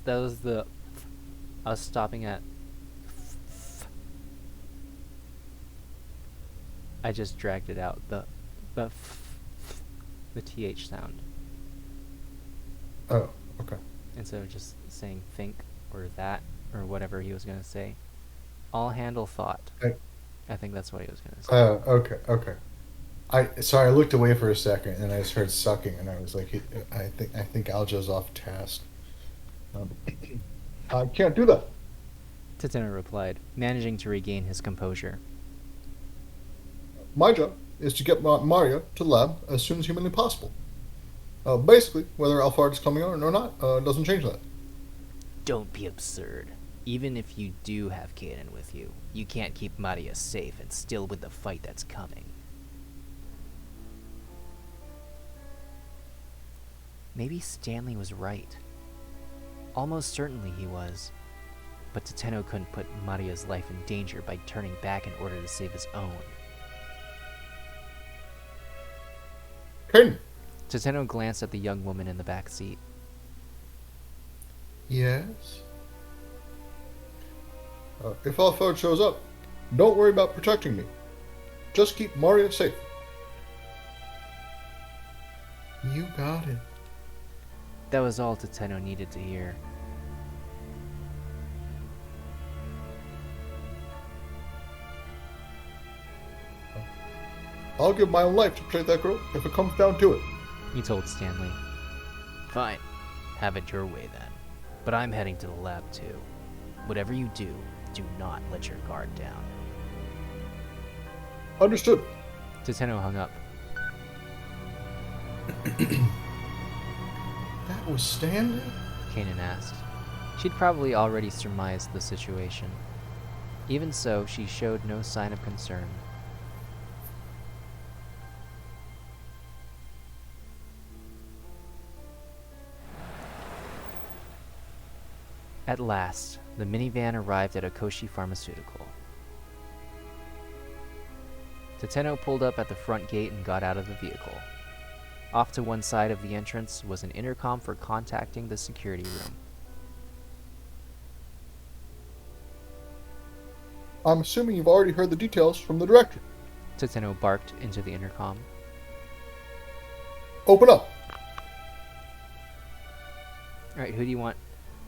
S1: stopping at... I just dragged it out. The TH sound.
S2: Oh, okay.
S1: Instead of just saying think or that or whatever he was going to say. I'll handle thought. I think that's what he was going to say.
S2: Okay. I looked away for a second and I just heard sucking and I was like, I think Aljo's off task. I can't do that.
S1: Tateno replied, managing to regain his composure.
S2: My job is to get Mario to the lab as soon as humanly possible. Basically, whether Alphard is coming on or not doesn't change that.
S1: Don't be absurd. Even if you do have Kanan with you, you can't keep Maria safe and still win the fight that's coming. Maybe Stanley was right. Almost certainly he was. But Tateno couldn't put Maria's life in danger by turning back in order to save his own.
S2: Kanan!
S1: Tateno glanced at the young woman in the back seat.
S2: Yes? If Alphard shows up, don't worry about protecting me. Just keep Maria safe. You got it.
S1: That was all Tateno needed to hear.
S2: I'll give my own life to protect that girl if it comes down to it.
S1: He told Stanley. Fine. Have it your way then. But I'm heading to the lab too. Whatever you do not let your guard down.
S2: Understood.
S1: Tateno hung up.
S2: That was Stanley?
S1: Kanan asked. She'd probably already surmised the situation. Even so, she showed no sign of concern. At last, the minivan arrived at Okoshi Pharmaceutical. Tateno pulled up at the front gate and got out of the vehicle. Off to one side of the entrance was an intercom for contacting the security room.
S2: I'm assuming you've already heard the details from the director.
S1: Tateno barked into the intercom.
S2: Open up.
S1: Alright, who do you want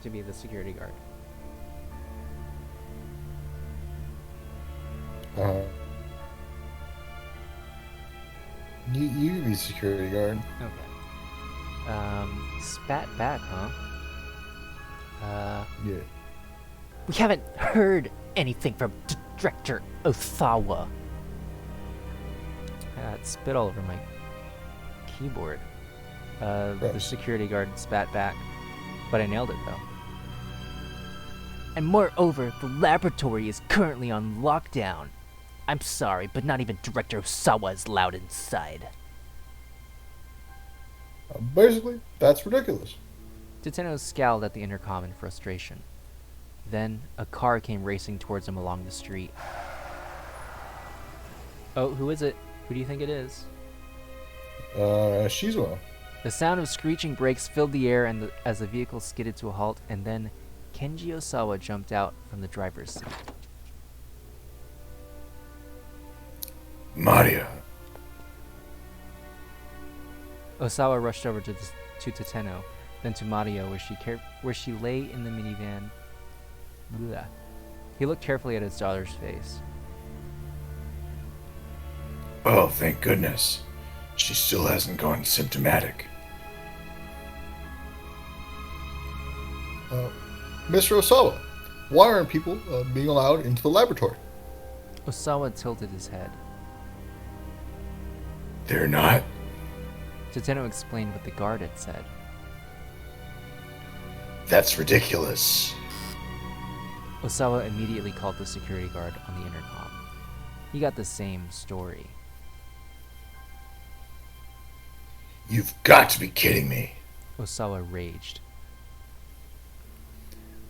S1: to be the security guard?
S2: You be security guard.
S1: Okay. Spat back, huh?
S2: Yeah.
S1: We haven't heard anything from Director Osawa. It spit all over my keyboard. The
S2: Gross.
S1: security guard spat back, but I nailed it though. And moreover, the laboratory is currently on lockdown. I'm sorry, but not even Director Osawa is allowed inside.
S2: Basically, that's ridiculous.
S1: Tateno scowled at the intercom in frustration. Then, a car came racing towards him along the street. Oh, who is it? Who do you think it is?
S2: Shizuo.
S1: The sound of screeching brakes filled the air as the vehicle skidded to a halt, and then Kenji Osawa jumped out from the driver's seat.
S2: Maria.
S1: Osawa rushed over to Tateno, then to Mario, where she lay in the minivan. Blah. He looked carefully at his daughter's face.
S2: Oh, thank goodness. She still hasn't gone symptomatic. Mr. Osawa, why aren't people being allowed into the laboratory?
S1: Osawa tilted his head.
S2: They're not.
S1: Tateno explained what the guard had said.
S2: That's ridiculous.
S1: Osawa immediately called the security guard on the intercom. He got the same story.
S2: You've got to be kidding me.
S1: Osawa raged.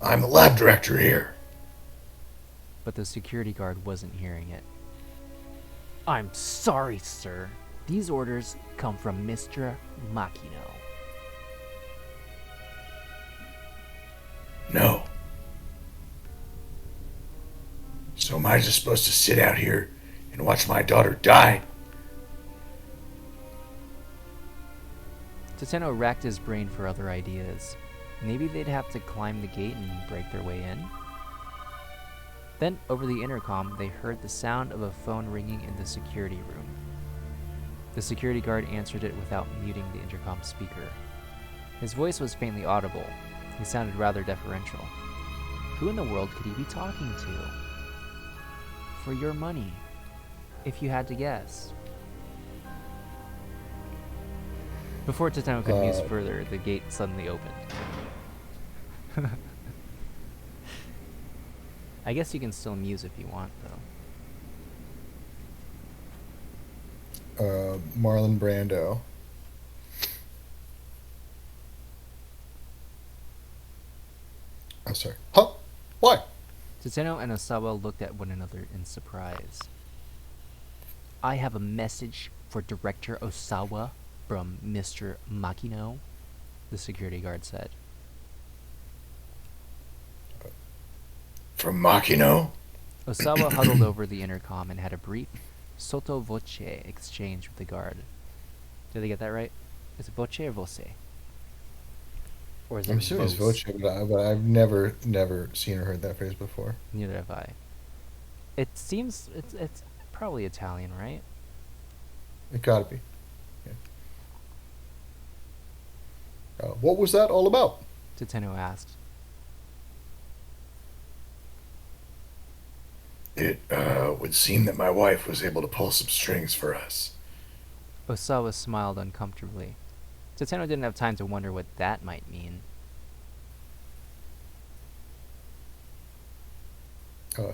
S2: I'm the lab director here.
S1: But the security guard wasn't hearing it. I'm sorry, sir. These orders come from Mr. Makino.
S2: No. So am I just supposed to sit out here and watch my daughter die?
S1: Tateno racked his brain for other ideas. Maybe they'd have to climb the gate and break their way in? Then, over the intercom, they heard the sound of a phone ringing in the security room. The security guard answered it without muting the intercom speaker. His voice was faintly audible. He sounded rather deferential. Who in the world could he be talking to? For your money, if you had to guess. Before Tateno could muse further, the gate suddenly opened. I guess you can still muse if you want, though.
S2: Marlon Brando. I'm sorry. Huh? Why?
S1: Tateno and Osawa looked at one another in surprise. I have a message for Director Osawa from Mr. Makino, the security guard said.
S2: From Makino?
S1: Osawa huddled over the intercom and had a brief sotto voce exchange with the guard. Did I get that right? Is it voce or voce? Or is
S2: I'm
S1: it
S2: assuming it's
S1: voce?
S2: Voce, but I've never seen or heard that phrase before.
S1: Neither have I. It seems it's probably Italian, right?
S2: It gotta be. Yeah. What was that all about?
S1: Tateno asked.
S2: It would seem that my wife was able to pull some strings for us.
S1: Osawa smiled uncomfortably. Tateno didn't have time to wonder what that might mean.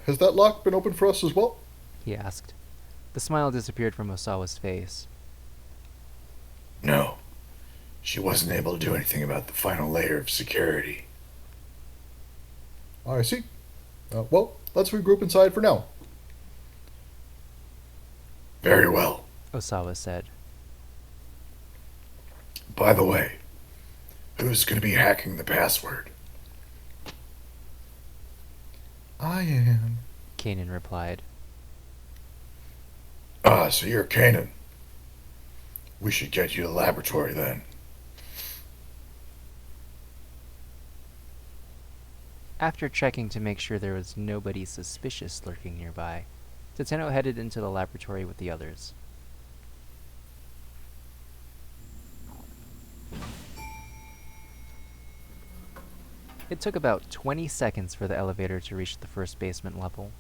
S2: Has that lock been open for us as well?
S1: He asked. The smile disappeared from Osawa's face.
S2: No. She wasn't able to do anything about the final layer of security. I see. Well, let's regroup inside for now. Very well.
S1: Osawa said.
S2: By the way, who's going to be hacking the password? I am.
S1: Kanan replied.
S2: Ah, so you're Kanan. We should get you to the laboratory then.
S1: After checking to make sure there was nobody suspicious lurking nearby, Tateno headed into the laboratory with the others. It took about 20 seconds for the elevator to reach the first basement level.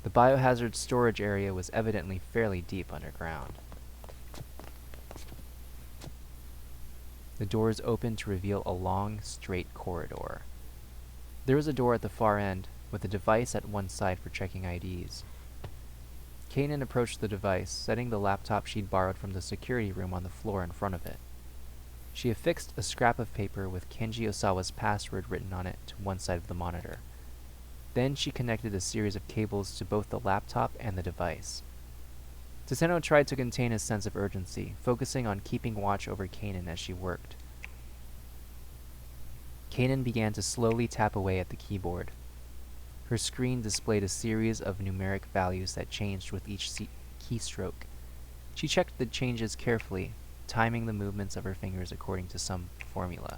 S1: The biohazard storage area was evidently fairly deep underground. The doors opened to reveal a long, straight corridor. There was a door at the far end, with a device at one side for checking IDs. Kanan approached the device, setting the laptop she'd borrowed from the security room on the floor in front of it. She affixed a scrap of paper with Kenji Osawa's password written on it to one side of the monitor. Then she connected a series of cables to both the laptop and the device. Tateno tried to contain his sense of urgency, focusing on keeping watch over Kanan as she worked. Kanan began to slowly tap away at the keyboard. Her screen displayed a series of numeric values that changed with each keystroke. She checked the changes carefully, timing the movements of her fingers according to some formula.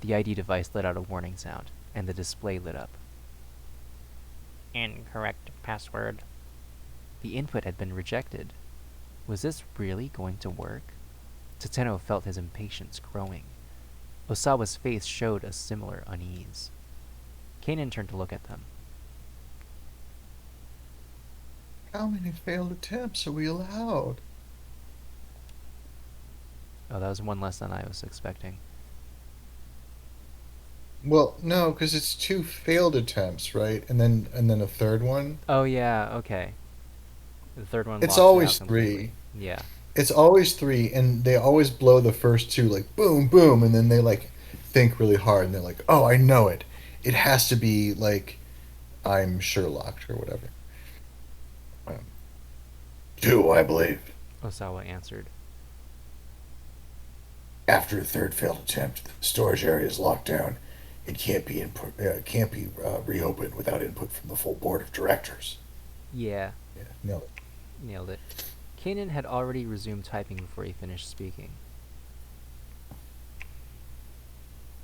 S1: The ID device let out a warning sound, and the display lit up. Incorrect password. The input had been rejected. Was this really going to work? Tateno felt his impatience growing. Osawa's face showed a similar unease. Kanan turned to look at them.
S2: How many failed attempts are we allowed?
S1: Oh, that was one less than I was expecting.
S2: Well, no, because it's 2 failed attempts, right? And then a third one.
S1: Oh yeah, okay. The third one
S2: It's
S1: locked it
S2: always
S1: out
S2: 3.
S1: completely. Yeah.
S2: It's always 3, and they always blow the first 2 like boom, boom, and then they like think really hard, and they're like, "Oh, I know it. It has to be like I'm Sherlock or whatever." 2, I believe.
S1: Osawa answered.
S2: After a third failed attempt, the storage area is locked down. It can't be reopened without input from the full board of directors.
S1: Yeah,
S2: Yeah, no.
S1: nailed it. Kanan had already resumed typing before he finished speaking.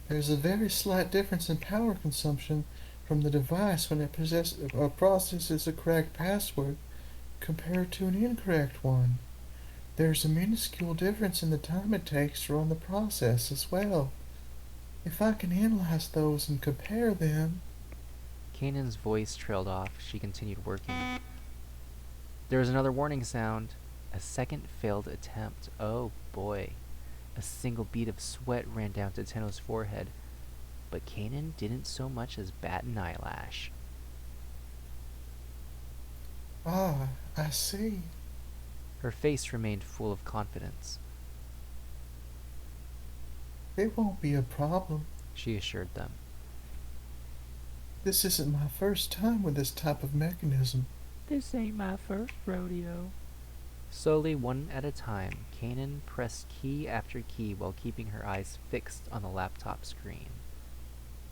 S2: There's a very slight difference in power consumption from the device when it processes a correct password compared to an incorrect one. There's a minuscule difference in the time it takes to run the process as well. If I can analyze those and compare them...
S1: Kanan's voice trailed off. She continued working. There was another warning sound. A second failed attempt. Oh boy. A single bead of sweat ran down to Tenno's forehead. But Kanan didn't so much as bat an eyelash.
S2: Ah, I see.
S1: Her face remained full of confidence.
S2: It won't be a problem.
S1: She assured them.
S2: This isn't my first time with this type of mechanism.
S3: This ain't my first rodeo.
S1: Slowly, one at a time, Kanan pressed key after key while keeping her eyes fixed on the laptop screen.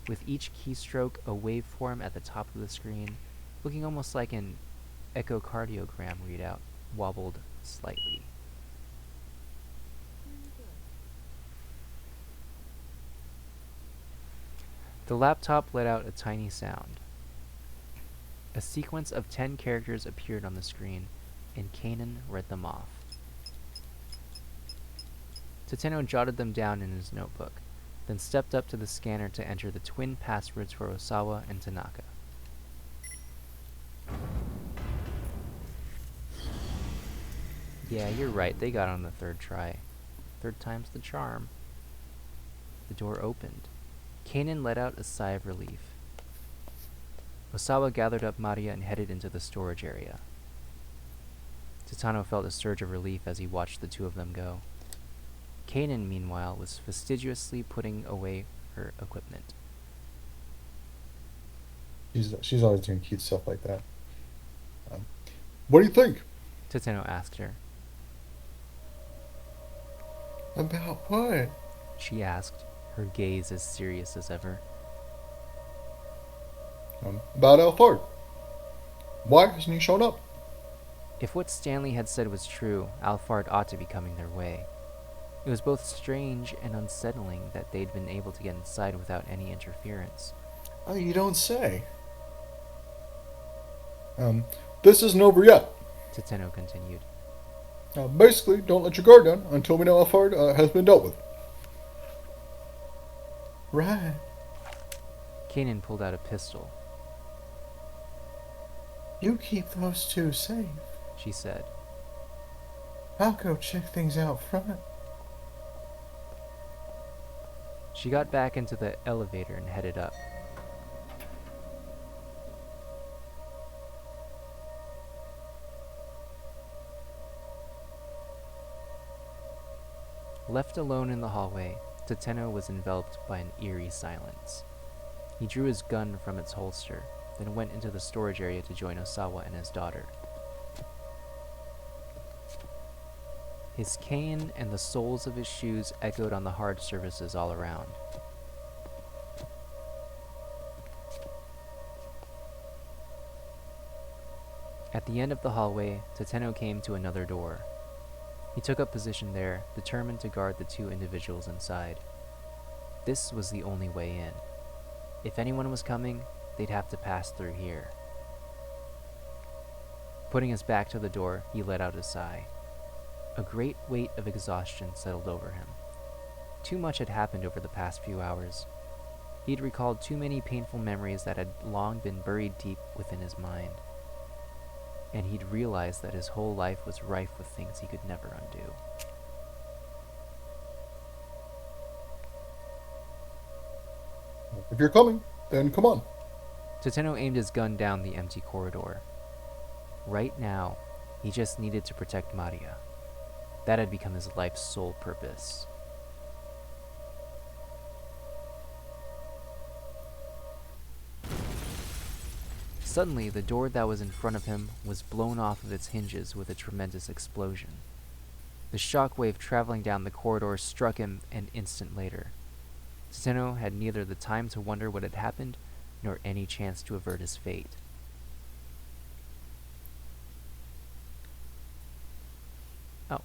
S1: With each keystroke, a waveform at the top of the screen, looking almost like an echocardiogram readout, wobbled slightly. The laptop let out a tiny sound. A sequence of 10 characters appeared on the screen, and Kanan read them off. Tateno jotted them down in his notebook, then stepped up to the scanner to enter the twin passwords for Osawa and Tanaka. Yeah, you're right, they got on the third try. Third time's the charm. The door opened. Kanan let out a sigh of relief. Osawa gathered up Maria and headed into the storage area. Tateno felt a surge of relief as he watched the two of them go. Kanan, meanwhile, was fastidiously putting away her equipment.
S2: She's always doing cute stuff like that. What do you think?
S1: Tateno asked her.
S2: About what?
S1: She asked, her gaze as serious as ever.
S2: About Alfred. Why hasn't he shown up?
S1: If what Stanley had said was true, Alfard ought to be coming their way. It was both strange and unsettling that they'd been able to get inside without any interference.
S2: Oh, you don't say. This isn't over yet.
S1: Tateno continued.
S2: Basically, don't let your guard down until we know Alfred has been dealt with. Right.
S1: Kanan pulled out a pistol.
S2: You keep those two safe.
S1: She said.
S2: I'll go check things out front.
S1: She got back into the elevator and headed up. Left alone in the hallway, Tateno was enveloped by an eerie silence. He drew his gun from its holster, then went into the storage area to join Osawa and his daughter. His cane and the soles of his shoes echoed on the hard surfaces all around. At the end of the hallway, Tateno came to another door. He took up position there, determined to guard the two individuals inside. This was the only way in. If anyone was coming, they'd have to pass through here. Putting his back to the door, he let out a sigh. A great weight of exhaustion settled over him. Too much had happened over the past few hours. He'd recalled too many painful memories that had long been buried deep within his mind. And he'd realized that his whole life was rife with things he could never undo.
S2: If you're coming, then come on.
S1: Tateno aimed his gun down the empty corridor. Right now, he just needed to protect Maria. That had become his life's sole purpose. Suddenly, the door that was in front of him was blown off of its hinges with a tremendous explosion. The shockwave traveling down the corridor struck him an instant later. Tateno had neither the time to wonder what had happened, nor any chance to avert his fate. Oh.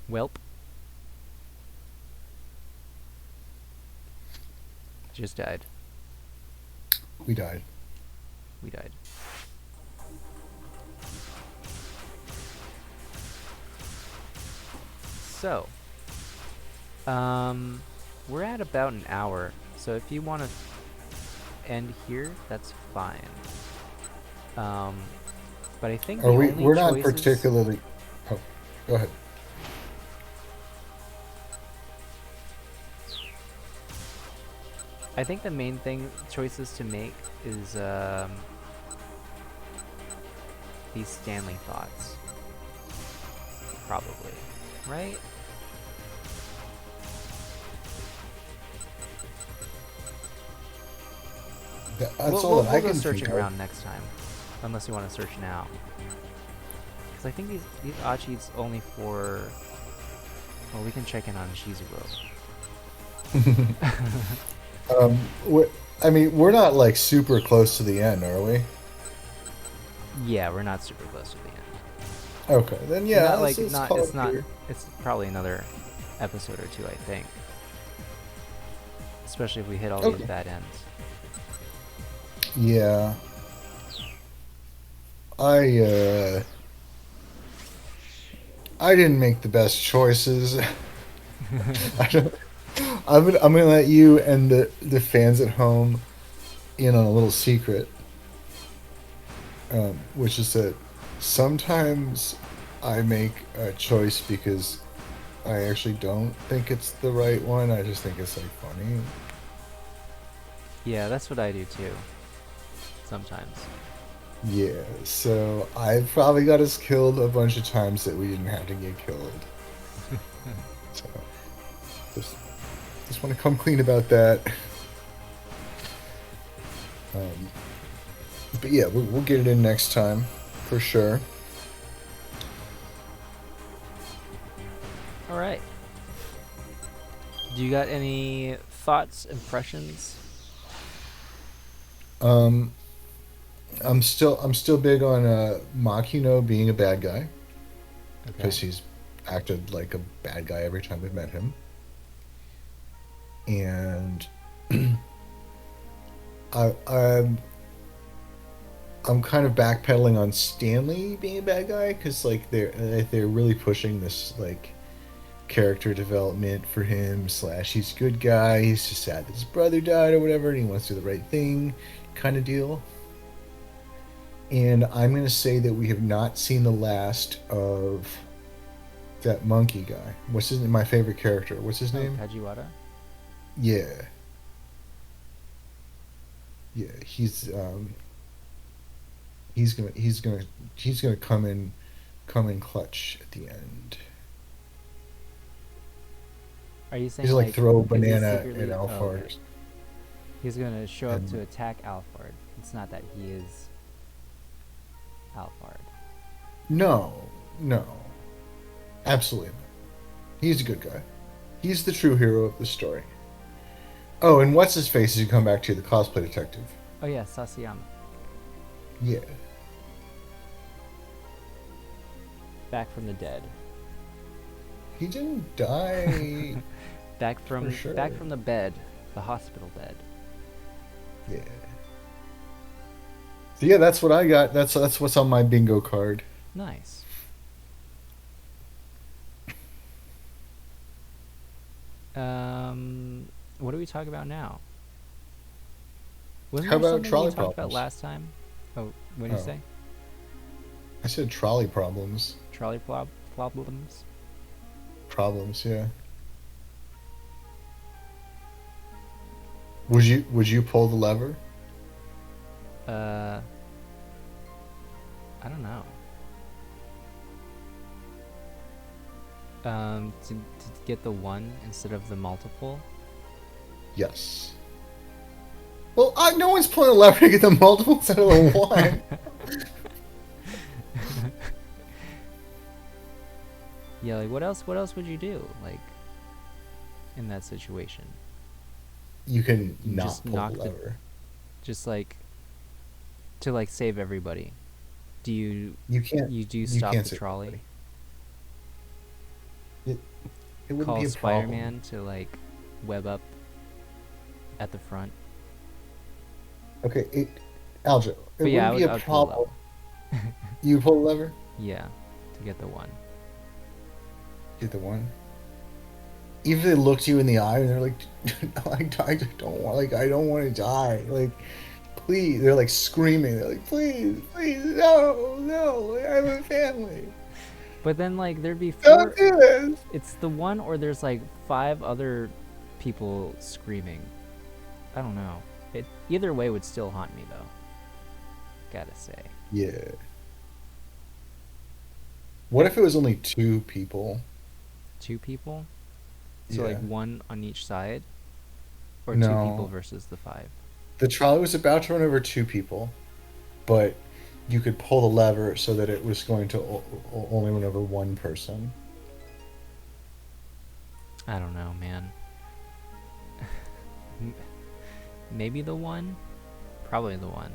S1: Welp. Just died.
S2: We died.
S1: We died. So, we're at about an hour, so if you want to end here, that's fine. But I think
S2: We're not
S1: choices...
S2: particularly. Oh, go ahead.
S1: I think the main choices to make is these Stanley thoughts. Probably, right?
S2: That's
S1: We'll
S2: all that I
S1: go
S2: can
S1: searching
S2: think of.
S1: around next time, unless you want to search now. Because I think these Achi's only for... Well, we can check in on Shizuo.
S2: I mean, we're not like super close to the end, are we?
S1: Yeah, we're not super close to the end.
S2: Okay, then yeah.
S1: Not like
S2: let's
S1: not.
S2: call
S1: It's
S2: it
S1: not.
S2: here.
S1: It's probably another episode or two, I think. Especially if we hit all
S2: Okay.
S1: these bad ends.
S2: Yeah. I didn't make the best choices. I don't, I'm gonna let you and the fans at home in on a little secret, which is that sometimes I make a choice because I actually don't think it's the right one. I just think it's like funny.
S1: Yeah, that's what I do too. Sometimes.
S2: Yeah, so I've probably got us killed a bunch of times that we didn't have to get killed. So just want to come clean about that. But yeah, we'll get it in next time for sure.
S1: All right. Do you got any thoughts, impressions?
S2: I'm still big on Makino being a bad guy because he's acted like a bad guy every time we've met him, and I'm kind of backpedaling on Stanley being a bad guy because like they're really pushing this like character development for him. Slash, he's a good guy. He's just sad that his brother died or whatever, and he wants to do the right thing, kind of deal. And I'm gonna say that we have not seen the last of that monkey guy. What's his name? My favorite character. What's his name?
S1: Kajiwara?
S2: Yeah. Yeah, he's gonna come in clutch at the end.
S1: Are you saying
S2: He's like throw a
S1: is he
S2: banana at
S1: secretly-
S2: Alphard.
S1: oh, okay. He's gonna show up
S2: And-
S1: to attack Alphard. It's not that he is Alphard.
S2: No, absolutely not. He's a good guy. He's the true hero of the story. Oh, and what's his face as you come back to the cosplay detective?
S1: Oh yeah, Sasayama.
S2: Yeah.
S1: Back from the dead.
S2: He didn't die.
S1: Back from
S2: For sure.
S1: the bed, the hospital bed.
S2: Yeah. So yeah, that's what I got. That's what's on my bingo card.
S1: Nice. What do we talk about now? Wasn't
S2: How
S1: there
S2: about
S1: something
S2: trolley
S1: we talked about
S2: problems?
S1: last time? Oh, what did you
S2: Oh.
S1: say?
S2: I said trolley problems.
S1: Trolley problems?
S2: Problems, yeah. Would you pull the lever?
S1: I don't know. To get the one instead of the multiple.
S2: Yes. Well, no one's pulling a lever to get the multiple instead of the one.
S1: Yeah, like what else would you do, like, in that situation?
S2: You can
S1: You
S2: not
S1: just
S2: pull
S1: knock
S2: the
S1: the-
S2: lever.
S1: Just like to like save everybody. Do you
S2: You can't.
S1: you stop
S2: can't
S1: the
S2: save
S1: trolley?
S2: everybody. It wouldn't
S1: Call
S2: be a problem.
S1: Spider-Man to like web up at the front.
S2: Okay, Aljo, it
S1: But yeah,
S2: wouldn't be
S1: I
S2: a
S1: would pull
S2: problem. You pull the lever?
S1: Yeah, to get the one.
S2: Get the one. Even if they looked you in the eye and they're like, I don't want to die. Like, please. They're like screaming. They're like, please, no, I have a family.
S1: But then like there'd be four.
S2: Don't do this.
S1: It's the one, or there's like 5 other people screaming. I don't know. It either way would still haunt me though. Gotta say.
S2: Yeah. What if it was only 2 people?
S1: 2 people. So like
S2: Yeah.
S1: 1 on each side, or 2
S2: No.
S1: people versus the 5.
S2: The trolley was about to run over 2 people, but you could pull the lever so that it was going to only run over 1 person.
S1: I don't know, man. Maybe the 1. Probably the 1.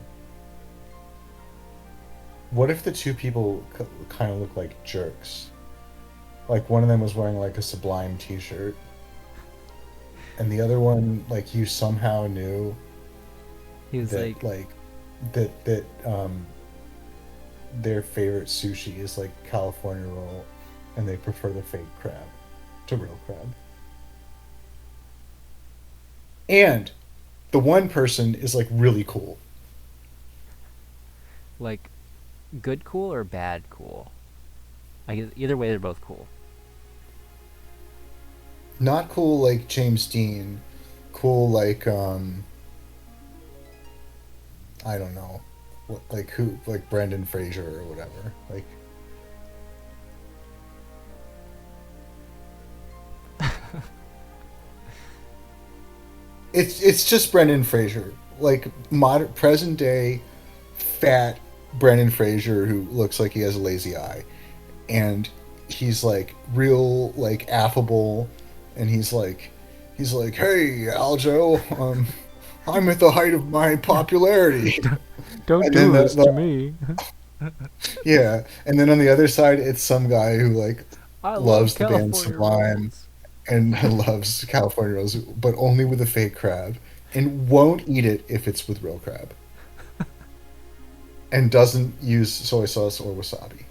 S2: What if the 2 people kind of look like jerks? Like one of them was wearing like a Sublime t-shirt, and the other one, like, you somehow knew
S1: He was
S2: that
S1: like,
S2: their favorite sushi is like California roll, and they prefer the fake crab to real crab. And the one person is like really cool.
S1: like, good cool or bad cool. Like either way, they're both cool.
S2: Not cool like James Dean, cool like I don't know, like who, like Brendan Fraser or whatever. Like, it's just Brendan Fraser, like modern present day fat Brendan Fraser who looks like he has a lazy eye, and he's like real like affable, and he's like, hey Aljo, I'm at the height of my popularity.
S3: Don't
S2: And
S3: do
S2: then
S3: this to me.
S2: Yeah, and then on the other side, it's some guy who like
S1: I
S2: loves the band
S1: California
S2: Sublime
S1: rolls.
S2: and loves California rolls, but only with a fake crab, and won't eat it if it's with real crab, and doesn't use soy sauce or wasabi.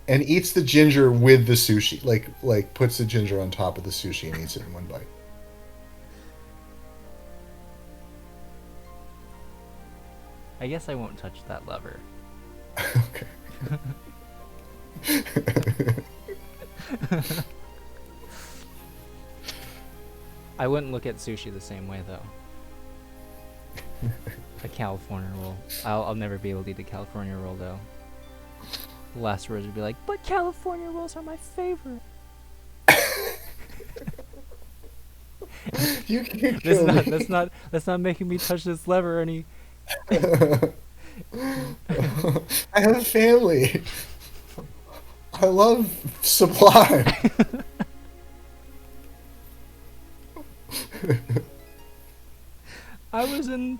S2: and eats the ginger with the sushi. Like puts the ginger on top of the sushi and eats it in one bite.
S1: I guess I won't touch that lever.
S2: Okay.
S1: I wouldn't look at sushi the same way though. A California roll. I'll never be able to eat a California roll though. The last words would be like, but California rolls are my favorite.
S2: You can't kill me.
S1: That's not making me touch this lever any.
S2: I have a family. I love supply.
S1: I was in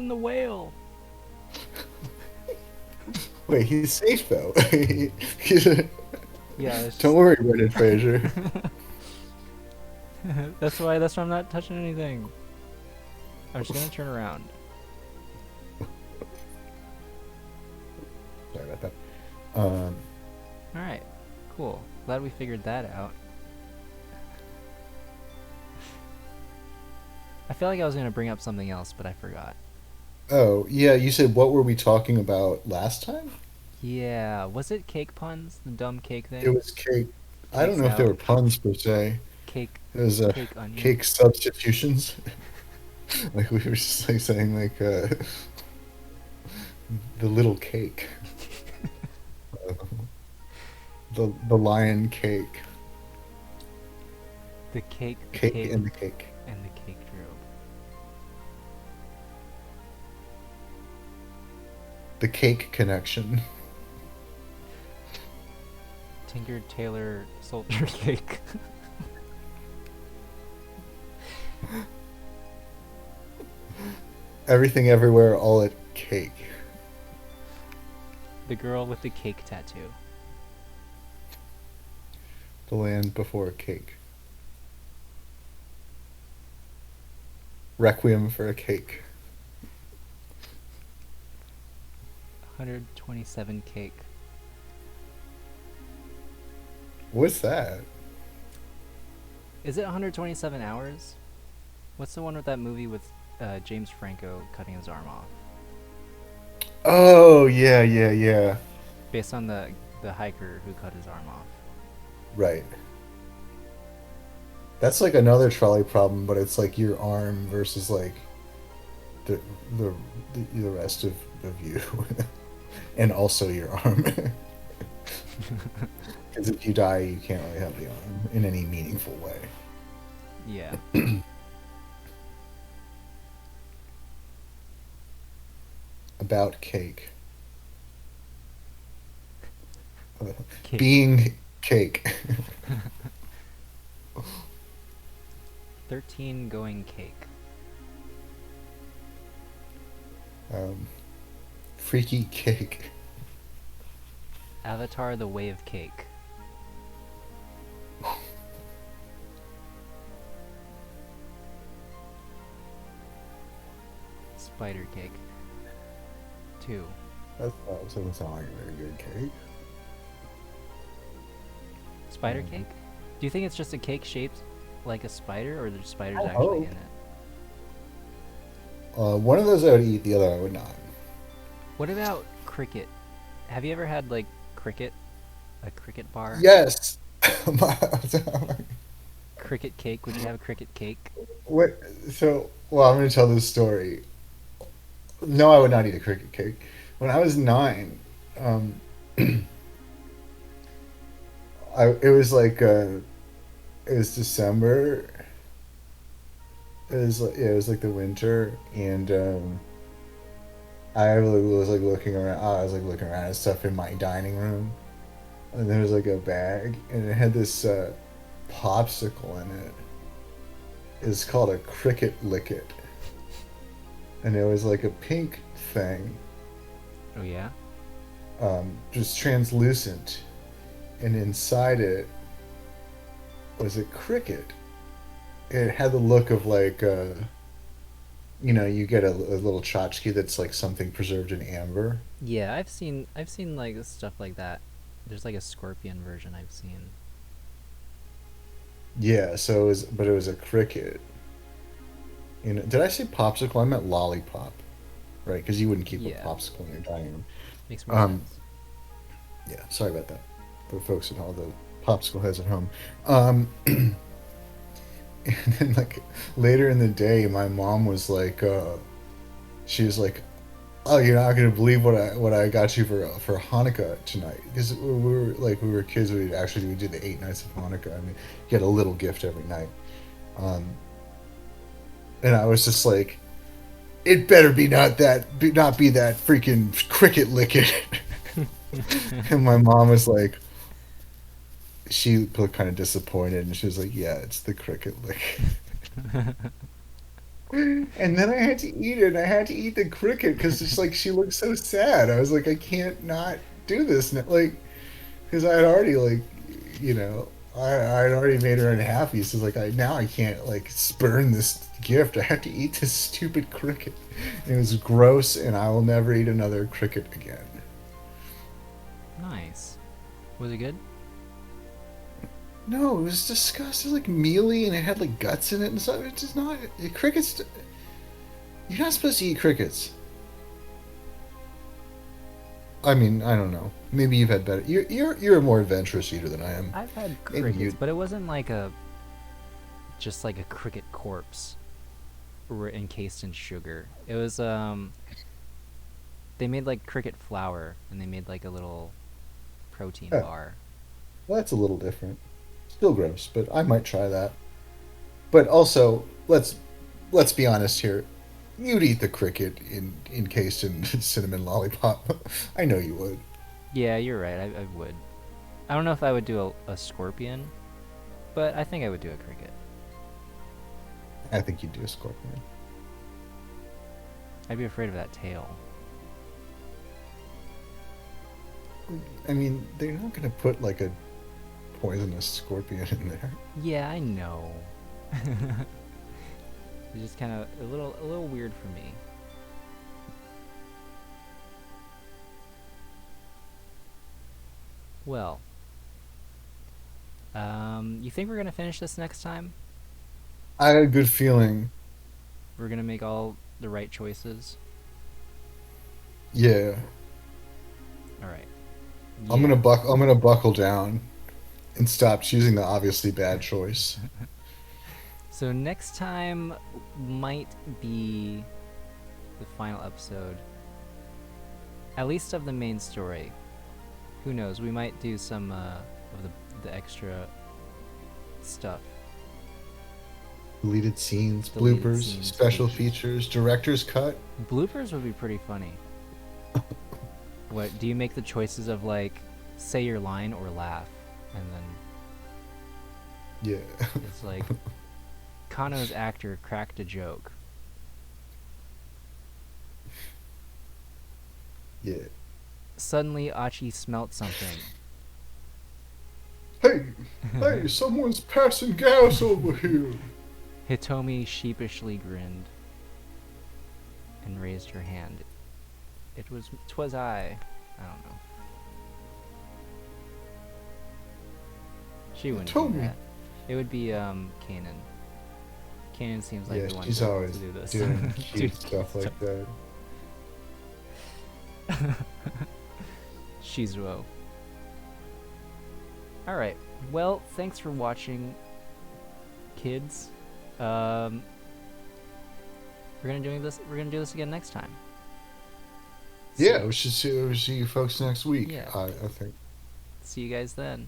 S1: the whale.
S2: Wait, he's safe though.
S1: Yeah.
S2: Don't worry, Brendan Fraser.
S1: That's why I'm not touching anything. I'm just gonna turn around.
S2: Sorry about that.
S1: Alright, cool. Glad we figured that out. I feel like I was gonna bring up something else, but I forgot.
S2: Oh, yeah, you said what were we talking about last time?
S1: Yeah, was it cake puns? The dumb cake thing?
S2: It was cake. I don't
S1: Cake
S2: know if they were
S1: salad.
S2: puns per se.
S1: Cake,
S2: It was
S1: cake onion.
S2: cake substitutions. Like we were just like saying like the little cake. Uh, the lion cake.
S1: The cake,
S2: Cake and the cake.
S1: and the cake drobe.
S2: The cake connection.
S1: Tinker Tailor Soldier Cake.
S2: Everything everywhere all at cake.
S1: The girl with the cake tattoo.
S2: The land before cake. Requiem for a cake.
S1: 127 cake.
S2: What's that?
S1: Is it 127 hours? What's the one with that movie with James Franco cutting his arm off?
S2: Oh, yeah.
S1: Based on the hiker who cut his arm off.
S2: Right. That's like another trolley problem, but it's like your arm versus like the the the rest of you, and also your arm. Because if you die, you can't really have the arm in any meaningful way.
S1: Yeah.
S2: About cake.
S1: Cake.
S2: Being cake.
S1: 13 going cake.
S2: Freaky cake.
S1: Avatar the Way of Cake. Spider cake. 2.
S2: That doesn't sound like a very good cake.
S1: Spider cake? Do you think it's just a cake shaped like a spider, or there's spiders
S2: I
S1: actually
S2: hope.
S1: in it?
S2: One of those I would eat, the other I would not.
S1: What about cricket? Have you ever had like cricket? A cricket bar?
S2: Yes.
S1: Cricket cake? Would you have a cricket cake?
S2: What? So, well, I'm going to tell this story. No, I would not eat a cricket cake. When I was 9, it was like it was December. It was like the winter, and I was like looking around. I was like looking around at stuff in my dining room, and there was like a bag, and it had this popsicle in it. It's called a Cricket Licket, and it was like a pink thing,
S1: Oh yeah?
S2: just translucent, and inside it was a cricket. It had the look of like you get a little tchotchke that's like something preserved in amber.
S1: Yeah, I've seen like stuff like that. There's like a scorpion version I've seen.
S2: Yeah, so it was a cricket. You know, did I say popsicle? I meant lollipop, right? Because you wouldn't keep a
S1: Yeah,
S2: popsicle in your dining room.
S1: makes more
S2: Um,
S1: sense.
S2: yeah, sorry about that. For folks at all the popsicle heads at home. Um, and then like later in the day, my mom was like, she was like, "Oh, you're not gonna believe what I got you for Hanukkah tonight." Because we were kids. We did the 8 nights of Hanukkah. I mean, you get a little gift every night. Um, and I was just like, "It better be not be that freaking cricket licket." And my mom was like, she looked kind of disappointed, and she was like, "Yeah, it's the cricket lick." And then I had to eat it. And I had to eat the cricket because it's like she looked so sad. I was like, I can't not do this now. Like, because I had already like, you know, I'd already made her unhappy. So like, now I can't like spurn this gift. I have to eat this stupid cricket. And it was gross, and I will never eat another cricket again.
S1: Nice. Was it good?
S2: No, it was disgusting. Like mealy, and it had like guts in it and stuff. It's just not crickets. You're not supposed to eat crickets. I mean, I don't know. Maybe you've had better. You're a more adventurous eater than I am.
S1: I've had
S2: Maybe
S1: crickets,
S2: you.
S1: but it wasn't like just like a cricket corpse encased in sugar. It was they made like cricket flour and they made like a little protein
S2: Yeah,
S1: bar.
S2: well, that's a little different. Still gross, but I might try that. But also, let's be honest here. You'd eat the cricket encased in cinnamon lollipop. I know you would.
S1: Yeah, you're right. I would. I don't know if I would do a scorpion, but I think I would do a cricket.
S2: I think you'd do a scorpion.
S1: I'd be afraid of that tail.
S2: I mean, they're not gonna put like a poisonous scorpion in there.
S1: Yeah, I know. It's just kind of a little weird for me. Well, you think we're gonna finish this next time?
S2: I had a good feeling.
S1: We're gonna make all the right choices.
S2: Yeah,
S1: All right. Yeah.
S2: I'm gonna buckle down and stop choosing the obviously bad choice.
S1: So next time might be the final episode, at least of the main story. Who knows? We might do some of the extra stuff.
S2: Deleted scenes,
S1: Deleted
S2: bloopers,
S1: scenes,
S2: special
S1: features.
S2: features, director's cut.
S1: Bloopers would be pretty funny. What do you make the choices of like say your line or laugh, and then
S2: Yeah.
S1: it's like Kano's actor cracked a joke.
S2: Yeah.
S1: Suddenly Achi smelt something.
S2: Hey, hey, someone's passing gas over here.
S1: Hitomi sheepishly grinned and raised her hand. Twas I. I don't know. She wouldn't do
S2: Hitomi.
S1: that. It would be Kanan. Kanan seems like
S2: Yeah,
S1: the one
S2: she's
S1: to
S2: always
S1: do this.
S2: doing
S1: Do
S2: cute stuff like that.
S1: Shizuo. Alright. Well, thanks for watching, kids. We're gonna do this again next time.
S2: Yeah, we should see you folks next week.
S1: Yeah.
S2: I think.
S1: See you guys then.